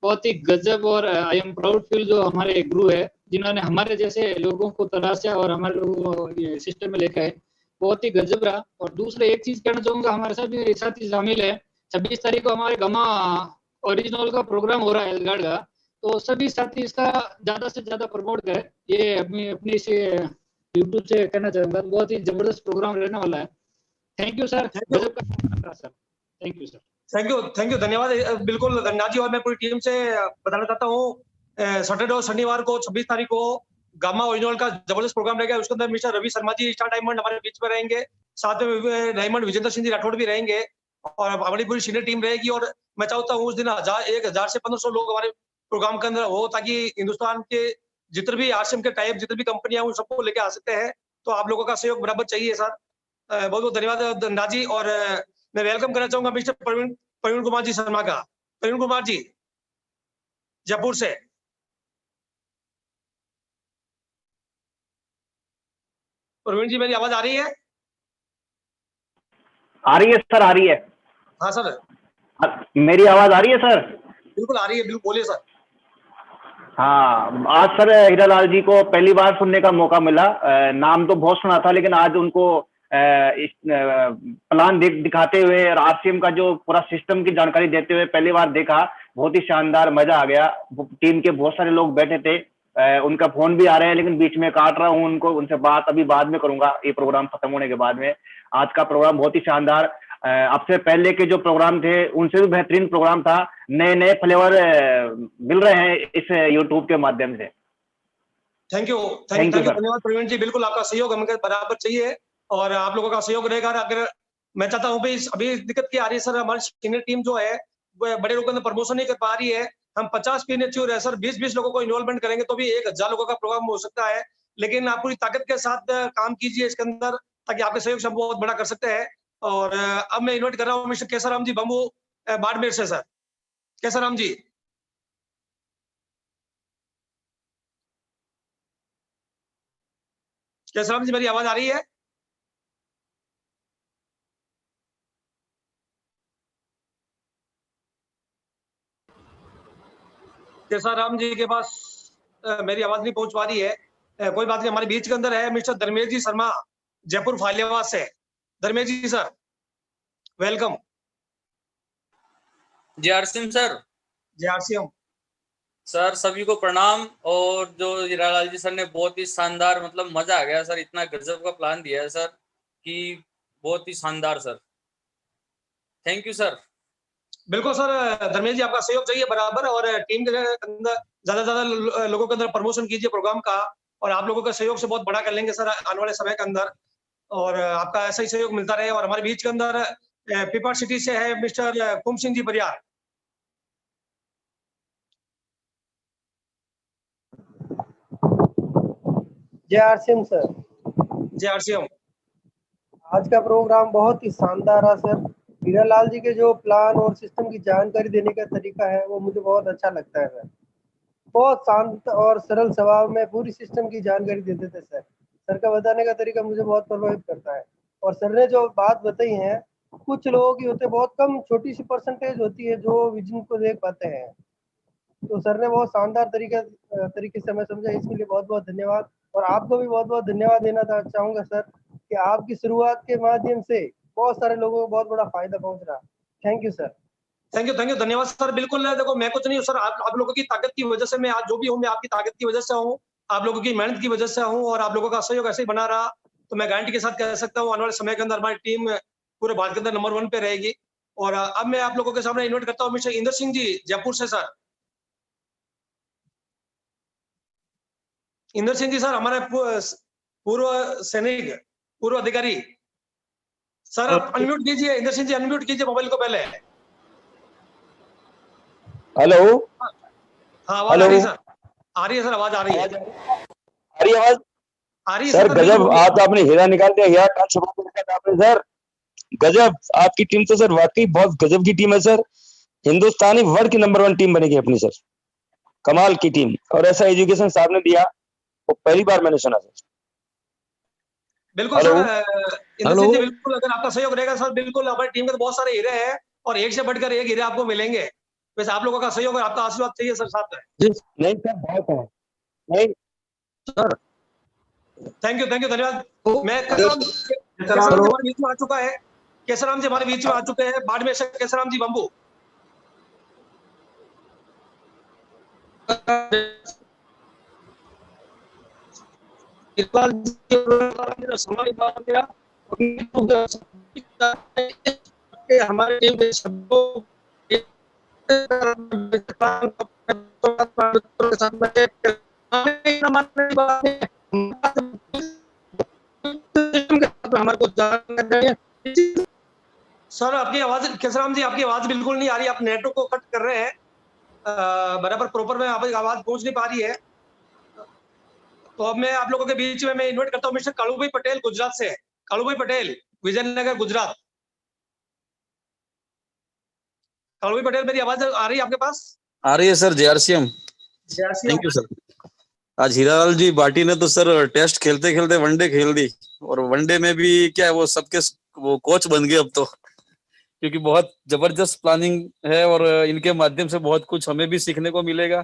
बहुत ही गजब। और आई एम प्राउड फील जो हमारे गुरु है जिन्होंने हमारे जैसे लोगों को तराशा और हमारे लोगों को ये सिस्टम में लेकर आए, बहुत ही गजब रहा। और दूसरे एक चीज कहना चाहूंगा, हमारे साथ भी साथी शामिल है। 26 तारीख को हमारे गमा ओरिजिनल का प्रोग्राम हो रहा है एलगाड़ का, तो सभी साथी इसका ज्यादा से ज्यादा प्रमोट करें। ये अपनी से यूट्यूब से कहना चाहूंगा, बहुत ही जबरदस्त प्रोग्राम रहने वाला है। Thank you sir. Thank you sir. Thank you धन्यवाद। बिल्कुल धन्ना जी। और मैं पूरी टीम से बताना चाहता हूँ सैटरडे और शनिवार को 26 तारीख को गामा ओरिजिनल का जबरदस्त प्रोग्राम रहेगा। उसके अंदर mister Ravi Sharma ji star diamond हमारे बीच में रहेंगे, साथ में डायमंड विजेंद्र सिंह जी राठौड़ भी रहेंगे और हमारी पूरी सीनियर टीम रहेगी। और मैं चाहता हूँ उस दिन 1000 से 1500 लोग हमारे प्रोग्राम के अंदर हो, ताकि हिंदुस्तान के जितने भी आरसीएम के टाइप जितनी भी कंपनियां उन सबको लेके आ सकते हैं। तो आप लोगों का सहयोग बराबर चाहिए सर। बहुत बहुत धन्यवाद धन्ना जी। और मैं वेलकम करना चाहूंगा मिस्टर प्रवीण कुमार जी शर्मा का। प्रवीण कुमार जी जयपुर से। प्रवीण जी मेरी आवाज आ रही है? आ रही है सर, आ रही है। हाँ सर, मेरी आवाज आ रही है सर? बिल्कुल आ रही है, बिल्कुल बोलिए सर। हाँ, आज सर हीरालाल जी को पहली बार सुनने का मौका मिला। नाम तो बहुत सुना था, लेकिन आज उनको प्लान दिखाते हुए और आरसीएम का जो पूरा सिस्टम की जानकारी देते हुए पहली बार देखा। बहुत ही शानदार, मजा आ गया। टीम के बहुत सारे लोग बैठे थे, उनका फोन भी आ रहे हैं लेकिन बीच में काट रहा हूँ उनको, उनसे बात अभी बाद में करूंगा ये प्रोग्राम खत्म होने के बाद में। आज का प्रोग्राम बहुत ही शानदार, आपसे पहले के जो प्रोग्राम थे उनसे भी बेहतरीन प्रोग्राम था। नए नए फ्लेवर मिल रहे हैं इस यूट्यूब के माध्यम से। थैंक यू धन्यवाद प्रवीण जी। बिल्कुल आपका सहयोग हमें बराबर चाहिए और आप लोगों का सहयोग रहेगा। अगर मैं चाहता हूँ अभी दिक्कत क्या आ रही है सर, हमारी सीनियर टीम जो है वो बड़े लोगों ने प्रमोशन नहीं कर पा रही है। हम 50 पीएनएचयू है सर, 20-20 लोगों को इन्वॉल्वमेंट करेंगे तो भी 1000 लोगों का प्रोग्राम हो सकता है। लेकिन आप पूरी ताकत के साथ काम कीजिए इसके अंदर, ताकि आपके सहयोग से हम बहुत बड़ा कर सकते हैं। और अब मैं इन्वाइट कर रहा हूँ मिस्टर केसाराम जी बम्बू बाड़मेर से। सर केसाराम जी। केसाराम जी मेरी आवाज आ रही है? केसाराम जी के पास मेरी आवाज नहीं पहुंच पा रही है। कोई बात नहीं, हमारे बीच के अंदर है मिस्टर धर्मेश जी शर्मा जयपुर फालियाबाद से। धर्मेश जी सर वेलकम। जय आरसीएम सर। जय आरसीएम सर सभी को प्रणाम। और जो हीरालाल जी सर ने बहुत ही शानदार, मतलब मजा आ गया सर, इतना गजब का प्लान दिया है सर कि बहुत ही शानदार सर। Thank you sir. बिल्कुल सर, धर्मेश जी आपका सहयोग चाहिए बराबर, और टीम के अंदर ज्यादा से ज्यादा लोगों के अंदर प्रमोशन कीजिए प्रोग्राम का, और आप लोगों के सहयोग से बहुत बड़ा कर लेंगे सर आने वाले समय के अंदर, और आपका ऐसा ही सहयोग मिलता रहे। और हमारे बीच के अंदर पीपा सिटी से है मिस्टर कुम सिंह जी परियार। जय आरसीएम सर। जय आरसीएम। आज का प्रोग्राम बहुत ही शानदार है सर। हीरालाल जी के जो प्लान और सिस्टम की जानकारी देने का तरीका है वो मुझे बहुत अच्छा लगता है सर। बहुत शांत और सरल स्वभाव में पूरी सिस्टम की जानकारी देते थे सर। सर का बताने का तरीका मुझे बहुत प्रभावित करता है। और सर ने जो बात बताई है, कुछ लोगों की होते बहुत कम छोटी सी परसेंटेज होती है जो विजन को देख पाते हैं, तो सर ने बहुत शानदार तरीके से हमें समझा, इसके लिए बहुत बहुत धन्यवाद। और आपको भी बहुत बहुत धन्यवाद देना चाहूंगा सर कि आपकी शुरुआत के माध्यम से बहुत सारे लोगों को बहुत बड़ा फायदा पहुंच रहा। Thank you sir. Thank you, धन्यवाद सर। बिल्कुल, देखो मैं कुछ नहीं हूँ सर, आप लोगों की ताकत की वजह से मैं आज जो भी हूँ, मैं आपकी ताकत की वजह से हूँ, आप लोगों की मेहनत की वजह से हूँ, और आप लोगों का सहयोग ऐसे ही बना रहा तो मैं गारंटी के साथ कह सकता हूँ आने वाले समय के अंदर हमारी टीम पूरे भारत के अंदर नंबर 1 पे रहेगी। और अब मैं आप लोगों के सामने इन्वाइट करता हूँ मिस्टर इंदर सिंह जी जयपुर से। सर इंदर सिंह जी सर हमारे पूर्व सैनिक, पूर्व अधिकारी। सर आप अनम्यूट कीजिए, इंदर सिंह जी अनम्यूट कीजिए मोबाइल को पहले। हेलो। हाँ आवाज आ रही है सर, आ रही है सर, आवाज आ रही है। आ रही आवाज? आ रही है सर सर। गजब, आज तो आपने हीरा निकाल दिया, हीरा कल शुरू किया आपने सर, गजब। आपकी टीम तो सर वाकई बहुत गजब की टीम है सर, हिंदुस्तानी वर्ल्ड की नंबर 1 टीम बनेगी अपनी सर, कमाल की टीम। और ऐसा एजुकेशन साहब ने दिया वो पहली बार मैंने सुना सर। बिल्कुल सर, इंदर सिंह जी बिल्कुल, अगर आपका सहयोग रहेगा सर बिल्कुल हमारी टीम के तो बहुत सारे हीरे हैं, और एक से बढ़कर एक हीरे आपको मिलेंगे। वैसे आप लोगों का सहयोग और आपका आशीर्वाद चाहिए सर साथ में। नहीं सर बहुत है, नहीं सर। थैंक यू, धन्यवाद। मैं केसराम जी हमारे बीच में आ चुका है, केसराम जी हमारे बीच में आ चुके हैं, बाड़मेर से केसराम जी बम्बू। हमारे टीम के सबको सर आपकी आवाज, केसराम जी आपकी आवाज बिल्कुल नहीं आ रही, आप नेटवर्क को कट कर रहे हैं, बराबर प्रॉपर में आपकी आवाज पहुंच नहीं पा रही है। तो अब मैं आप लोगों के बीच में मैं इन्वाइट करता हूँ मिस्टर कालूभाई पटेल गुजरात से। कालूभाई पटेल, विजयनगर गुजरात। कालूभाई पटेल मेरी आवाज आ रही है आपके पास? आ रही है sir. JRCM. Thank you sir. आज हीरालाल जी बाटी ने तो सर टेस्ट खेलते खेलते वनडे खेल दी, और वनडे में भी क्या है वो सबके वो कोच बन गए अब तो, क्योंकि बहुत जबरदस्त प्लानिंग है और इनके माध्यम से बहुत कुछ हमें भी सीखने को मिलेगा।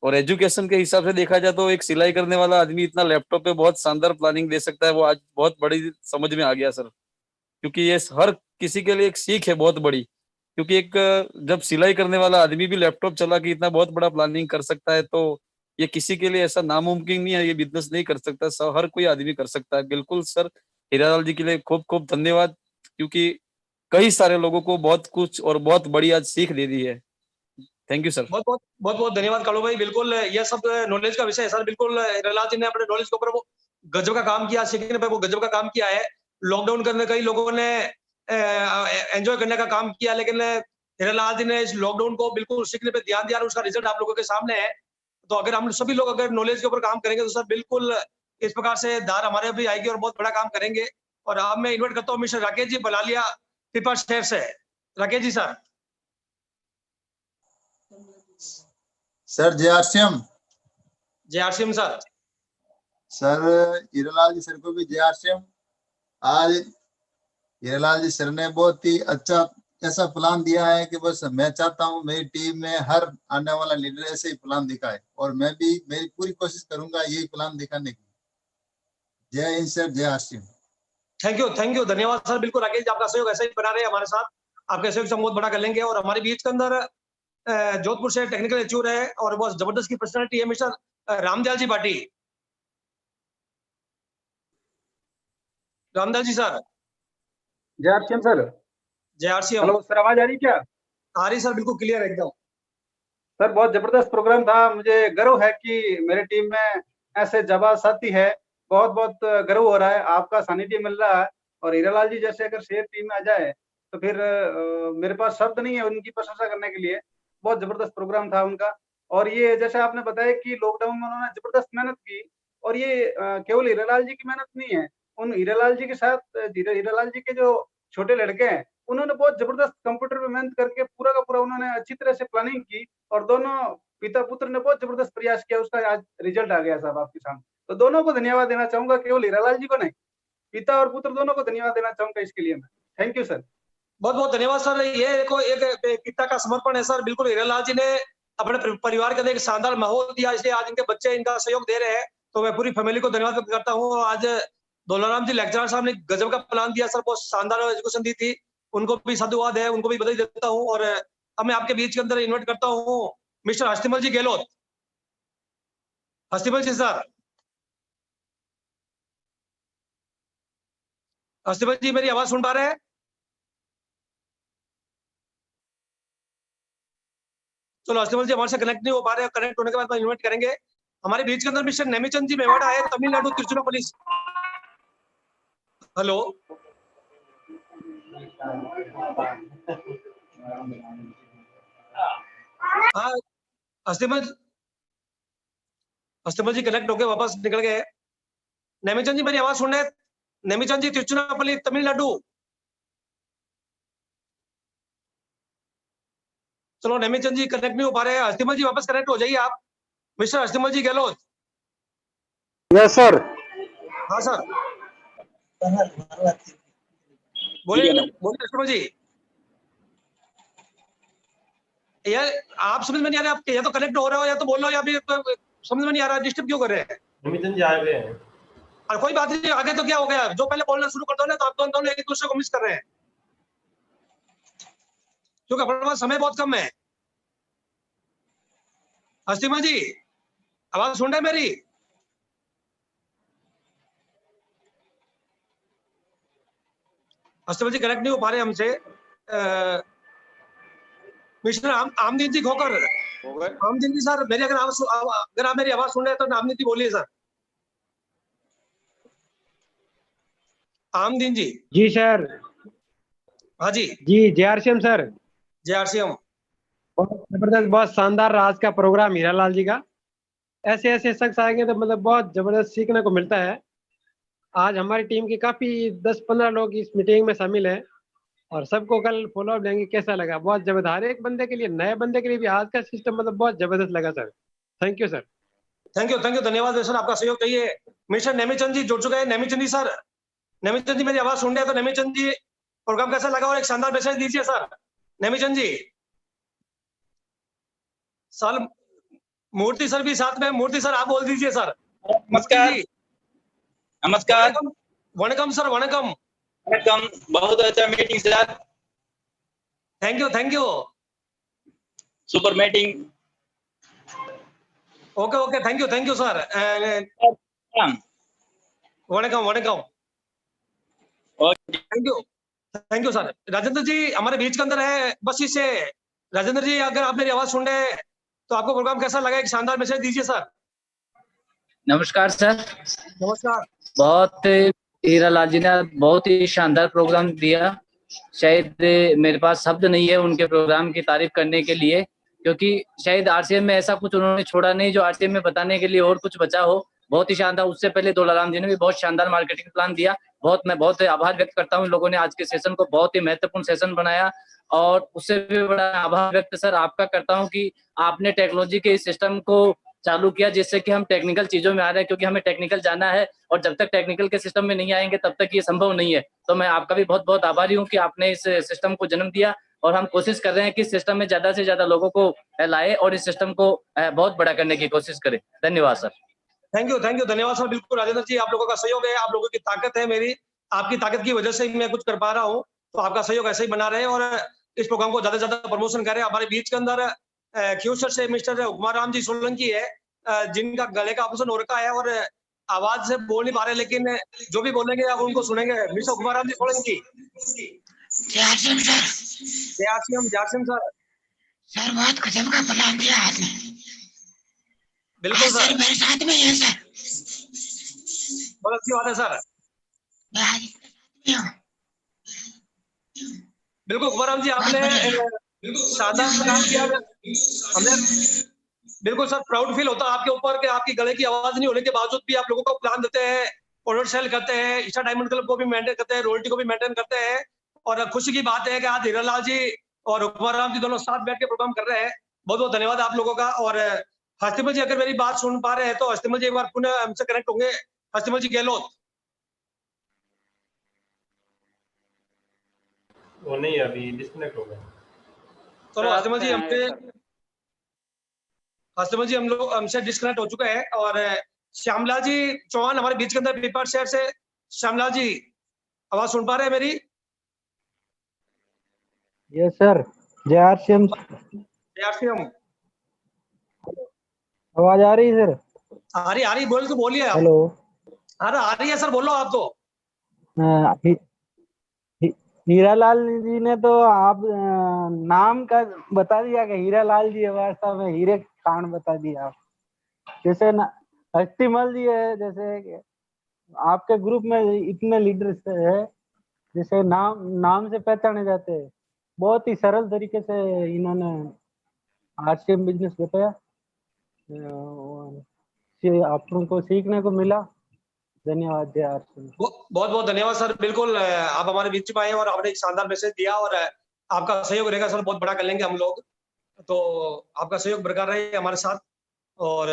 और एजुकेशन के हिसाब से देखा जाए तो एक सिलाई करने वाला आदमी इतना लैपटॉप पे बहुत शानदार प्लानिंग दे सकता है, वो आज बहुत बड़ी समझ में आ गया सर, क्योंकि ये हर किसी के लिए एक सीख है बहुत बड़ी। क्योंकि एक जब सिलाई करने वाला आदमी भी लैपटॉप चला के इतना बहुत बड़ा प्लानिंग कर सकता है, तो ये किसी के लिए ऐसा नामुमकिन नहीं है, ये बिजनेस नहीं कर सकता, हर कोई आदमी कर सकता है। बिल्कुल सर, हीरालाल जी के लिए खूब खूब धन्यवाद, क्योंकि कई सारे लोगों को बहुत कुछ और बहुत बड़ी आज सीख दे दी है। Thank you sir. बहुत धन्यवाद कालू भाई। बिल्कुल ये सब नॉलेज का विषय है सर। बिल्कुल हीरालाल जी ने अपने नॉलेज के ऊपर वो गजब का काम किया, सीखने पे वो गजब का काम किया है। लॉकडाउन करने कई लोगों ने एंजॉय करने का काम किया, लेकिन हीरालाल जी ने इस लॉकडाउन को बिल्कुल सीखने पे ध्यान दिया और उसका रिजल्ट आप लोगों के सामने है। तो अगर हम सभी लोग अगर नॉलेज के ऊपर काम करेंगे तो सर बिल्कुल इस प्रकार से धार हमारे भी आएगी और बहुत बड़ा काम करेंगे। और अब मैं इन्वाइट करता हूँ मिस्टर राकेश जी बलालिया पीपा शहर से। राकेश जी सर। सर जय आरसीएम। जय आरसीएम सर। सर हीरालाल जी सर को भी जय आरसीएम। आज हीरालाल जी सर ने बहुत ही अच्छा ऐसा प्लान दिया है कि बस मैं चाहता हूं मेरी टीम में हर आने वाला लीडर ऐसे ही प्लान दिखाए, और मैं भी मेरी पूरी कोशिश करूंगा यही प्लान दिखाने की। जय हिंद सर, जय आरसीएम। थैंक यू, धन्यवाद सर। बिल्कुल राकेश जी, आपका सहयोग ऐसा ही बना रहे हमारे साथ, आपके सहयोग से हम बहुत बड़ा कर लेंगे। और हमारे बीच के अंदर जोधपुर से टेक्निकल एचूर है और बहुत जबरदस्त की पर्सनालिटी है, मिस्टर रामदयाल जी भाटी। रामदयाल जी सर। जय आरसीएम सर। जय आरसीएम। हेलो सर, आवाज आ रही क्या? आ रही सर, बिल्कुल क्लियर एकदम। सर बहुत जबरदस्त प्रोग्राम था। मुझे गर्व है कि मेरे टीम में ऐसे जाबाज साथी है। बहुत बहुत गर्व हो रहा है, आपका सानिध्य मिल रहा है। और हीरालाल जी जैसे अगर शेर टीम में आ जाए तो फिर मेरे पास शब्द नहीं है उनकी प्रशंसा करने के लिए। बहुत जबरदस्त प्रोग्राम था उनका। और ये जैसे आपने बताया कि लॉकडाउन में उन्होंने जबरदस्त मेहनत की, और ये केवल हीरालाल जी की मेहनत नहीं है। उन हीरालाल जी के साथ हीरालाल जी के जो छोटे लड़के हैं, उन्होंने बहुत जबरदस्त कंप्यूटर पे मेहनत करके पूरा का पूरा उन्होंने अच्छी तरह से प्लानिंग की, और दोनों पिता पुत्र ने बहुत जबरदस्त प्रयास किया। उसका आज रिजल्ट आ गया साहब आपके सामने। तो दोनों को धन्यवाद देना चाहूंगा, केवल हीरालाल जी को नहीं, पिता और पुत्र दोनों को धन्यवाद देना चाहूंगा इसके लिए मैं। Thank you sir. बहुत बहुत धन्यवाद सर। ये एक पिता का समर्पण है सर। बिल्कुल हीरालाल जी ने अपने परिवार के अंदर एक शानदार माहौल दिया, इसलिए आज इनके बच्चे इनका सहयोग दे रहे हैं। तो मैं पूरी फैमिली को धन्यवाद व्यक्त करता हूँ। आज दौलाराम जी लेक्चरर साहब ने गजब का प्लान दिया सर, बहुत शानदार एजुकेशन दी थी। उनको भी साधुवाद है, उनको भी बधाई देता हूँ। और अब मैं आपके बीच के अंदर इन्वाइट करता हूँ मिस्टर हस्तिमल जी गहलोत। हस्तिमल जी सर। हस्तिमल जी मेरी आवाज सुन पा रहे हैं? चलो हस्तिमल जी हमारे से कनेक्ट नहीं हो पा रहे हैं। कनेक्ट होने के बाद इन्वाइट करेंगे। हमारे बीच के अंदर मिस्टर नेमीचंद जी मेवाड़ा है, तमिलनाडु तिरुचिरापल्ली। हेलो। हाँ हस्तिमल जी कनेक्ट होके वापस निकल गए। नेमीचंद जी मेरी आवाज सुन रहे हैं? नेमीचंद जी तिरुचिरापल्ली तमिलनाडु। चलो नेमीचंद जी कनेक्ट नहीं हो पा रहे हैं। हस्तिमल जी वापस कनेक्ट हो जाइए आप। Mister Hastimal ji Gehlot. Yes sir. हाँ सर बोलिए बोलिए हस्तिमल जी। यार आप समझ में नहीं आ रहा, आप या तो कनेक्ट हो रहे हो या तो बोल रहे हो, या फिर समझ में नहीं आ रहा, डिस्टर्ब क्यों कर रहे हैं? निमितन जी आ गए हैं। और कोई बात नहीं, आगे तो क्या हो गया, जो पहले बोलना शुरू कर दो ना, तो आप दोनों एक दूसरे को मिस कर रहे हैं, क्योंकि अपने पास समय बहुत कम है। हस्तिमल जी आवाज सुन रहे मेरी? हस्तिमल जी कनेक्ट नहीं हो पा रहे हमसे। मिस्टर आमदीन जी खोकर। आमदीन जी सर मेरी अगर आप मेरी आवाज सुन रहे हैं तो आमदीन जी बोलिए सर। आमदीन जी। जी सर। हाँ जी। जी जय आरसीएम सर। जय आरसीएम। बहुत जबरदस्त, बहुत शानदार रहा आज का प्रोग्राम हीरालाल जी का। ऐसे ऐसे शख्स आएंगे तो मतलब बहुत जबरदस्त सीखने को मिलता है। आज हमारी टीम के काफी 10-15 लोग इस मीटिंग में शामिल हैं और सबको कल फॉलो अप लेंगे कैसा लगा। बहुत जबरदस्त, हर एक बंदे के लिए, नए बंदे के लिए भी आज का सिस्टम मतलब बहुत जबरदस्त लगा sir. Thank you sir. Thank you धन्यवाद सर, आपका सहयोग चाहिए। मिस्टर नेमीचंद जी जुड़ चुके हैं। नेमीचंद जी सर, नेमीचंद जी मेरी आवाज सुन रहे हैं तो नेमीचंद जी प्रोग्राम कैसा लगा और एक शानदार मैसेज दीजिए सर। नेमीचंद जी। सर मूर्ति सर भी साथ में। मूर्ति सर आप बोल दीजिए सर। नमस्कार। नमस्कार। वणकम सर, वणकम। वणकम, बहुत अच्छा meeting sir. Thank you. Super meeting. Okay thank you sir. वणकम। Thank you sir. Rajendra ji हमारे बीच के अंदर है बस इससे। राजेंद्र जी अगर आप मेरी आवाज सुन रहे हैं तो आपको प्रोग्राम कैसा लगा, एक शानदार मैसेज दीजिए सर। नमस्कार सर। नमस्कार। बहुत हीरालाल जी ने बहुत ही शानदार प्रोग्राम दिया। शायद मेरे पास शब्द नहीं है उनके प्रोग्राम की तारीफ करने के लिए, क्योंकि शायद आरसीएम में ऐसा कुछ उन्होंने छोड़ा नहीं जो आरसीएम में बताने के लिए और कुछ बचा हो। बहुत ही शानदार। उससे पहले दौलाराम जी ने भी बहुत शानदार मार्केटिंग प्लान दिया। मैं बहुत आभार व्यक्त करता हूँ। लोगों ने आज के सेशन को बहुत ही महत्वपूर्ण सेशन बनाया, और उससे भी बड़ा आभार व्यक्त सर आपका करता हूँ कि आपने टेक्नोलॉजी के इस सिस्टम को चालू किया, जिससे कि हम टेक्निकल चीजों में आ रहे हैं, क्योंकि हमें टेक्निकल जाना है और जब तक टेक्निकल के सिस्टम में नहीं आएंगे तब तक ये संभव नहीं है। तो मैं आपका भी बहुत बहुत आभारी हूँ कि आपने इस सिस्टम को जन्म दिया, और हम कोशिश कर रहे हैं कि इस सिस्टम में ज्यादा से ज्यादा लोगों को लाए और इस सिस्टम को बहुत बड़ा करने की कोशिश करें। धन्यवाद सर। थैंक यू धन्यवाद सर। बिल्कुल राजेंद्र जी, आप लोगों का सहयोग है, आप लोगों की ताकत है मेरी, आपकी ताकत की वजह से ही मैं कुछ कर पा रहा हूँ। तो आपका सहयोग ऐसे ही बना रहे और इस प्रोग्राम को ज्यादा से ज्यादा प्रमोशन करें। हमारे बीच के अंदर क्यूसर से मिस्टर हुक्मा राम जी सोलंकी है, जिनका गले का ऑपरेशन हो रखा है और आवाज से बोल नहीं पा रहे, लेकिन जो भी बोलेंगे आप उनको सुनेंगे। मिस्टर हुक्मा राम जी सोलंकी। जय सर। सर बहुत गजब का प्लान दिया आपने। बिल्कुल सर, मेरे साथ में है सर। बहुत अच्छी बात है सर। मैं आज इसके साथ में हूँ। बिल्कुल कुमाराम जी, आपने शानदार काम किया। हमें बिल्कुल सर प्राउड फील होता है आपके ऊपर कि आपकी गले की आवाज नहीं होने के बावजूद भी आप लोगों को प्लान देते हैं, ऑर्डर सेल करते हैं, ईशा डायमंड क्लब को भी मेंटेन करते हैं, रॉयल्टी को भी मेंटेन करते हैं। और खुशी की बात है कि आज हीरालाल जी और कुमाराम जी दोनों साथ बैठ के प्रोग्राम कर रहे हैं। बहुत बहुत धन्यवाद आप लोगों का। और हस्तिमल जी अगर मेरी बात सुन पा रहे हैं तो हस्तिमल जी एक बार पुनः हमसे कनेक्ट होंगे। हस्तिमल जी गहलोत। वो नहीं, अभी डिस्कनेक्ट हो गया। चलो हस्तिमल जी हम लोग हमसे डिस्कनेक्ट हो चुका है। और श्यामलाल जी चौहान हमारे बीच के अंदर पीपल शहर से। श्यामलाल जी आवाज सुन पा रहे हैं मेरी? Yes sir. जय आरसीएम। आवाज आ रही है सर? आ रही बोल तो बोलिए आप। हेलो। अरे आ रही है सर, बोलो आप तो। हीरालाल जी ने तो आप नाम का बता दिया कि हीरालाल जी है, वास्तव में हीरे खान बता दिया आप। जैसे ना हस्तिमल जी है, जैसे आपके ग्रुप में इतने लीडर्स है जैसे नाम से पहचाने जाते हैं। बहुत ही सरल तरीके से इन्होंने आरसीएम बिजनेस बताया, आप लोगों को सीखने को मिला। धन्यवाद जय आरसीएम। बहुत बहुत धन्यवाद सर। बिल्कुल आप हमारे बीच में आए और आपने एक शानदार मैसेज दिया और आपका सहयोग रहेगा सर, बहुत बड़ा कर लेंगे हम लोग। तो आपका सहयोग बरकरार रहे हमारे साथ। और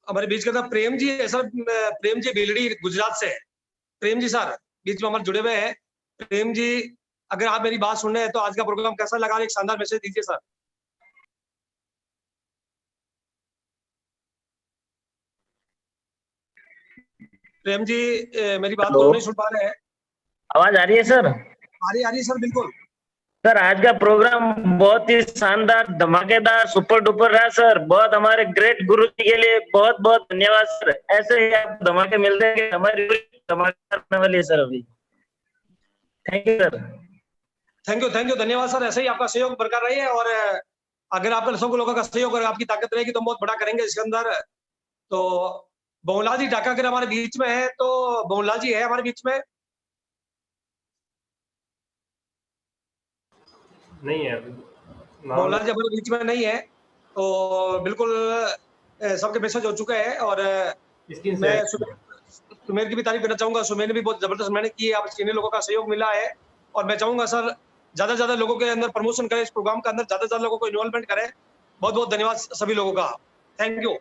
हमारे बीच का था प्रेम जी है सर। प्रेम जी बिलड़ी गुजरात से। प्रेम जी सर बीच में हमारे जुड़े हुए हैं। प्रेम जी अगर आप मेरी बात सुन रहे हैं तो आज का प्रोग्राम कैसा लगा, एक शानदार मैसेज दीजिए सर। प्रेम जी मेरी बात तो नहीं सुन पा रहे हैं। आवाज आ रही है सर? आ रही है सर, बिल्कुल। सर आज का प्रोग्राम बहुत ही शानदार, धमाकेदार, सुपर डुपर रहा सर। बहुत हमारे ग्रेट गुरु जी के लिए बहुत बहुत धन्यवाद सर। ऐसे ही आप धमाके मिलते हैं, हमारी धमाके करने वाली है सर अभी। Thank you sir. Thank you धन्यवाद सर। ऐसे ही आपका सहयोग बरकरार रही है। और अगर आपके सब लोगों का सहयोग और आपकी ताकत रहेगी तो हम बहुत बड़ा करेंगे इसके अंदर। तो बहुला जी डाकागर हमारे बीच में है, तो बहुला जी है हमारे बीच में? नहीं है, बहुला जी हमारे बीच में नहीं है। तो बिल्कुल सबके मैसेज हो चुके हैं। और मैं सुमेर की भी तारीफ करना चाहूंगा। सुमेर ने भी बहुत जबरदस्त मेहनत की है, आप सीनियर लोगों का सहयोग मिला है। और मैं चाहूंगा सर ज्यादा से ज्यादा लोगों के अंदर प्रमोशन करें, इस प्रोग्राम के अंदर ज्यादा से ज्यादा लोगों को इन्वॉल्वमेंट करें। बहुत बहुत धन्यवाद सभी लोगों का। Thank you.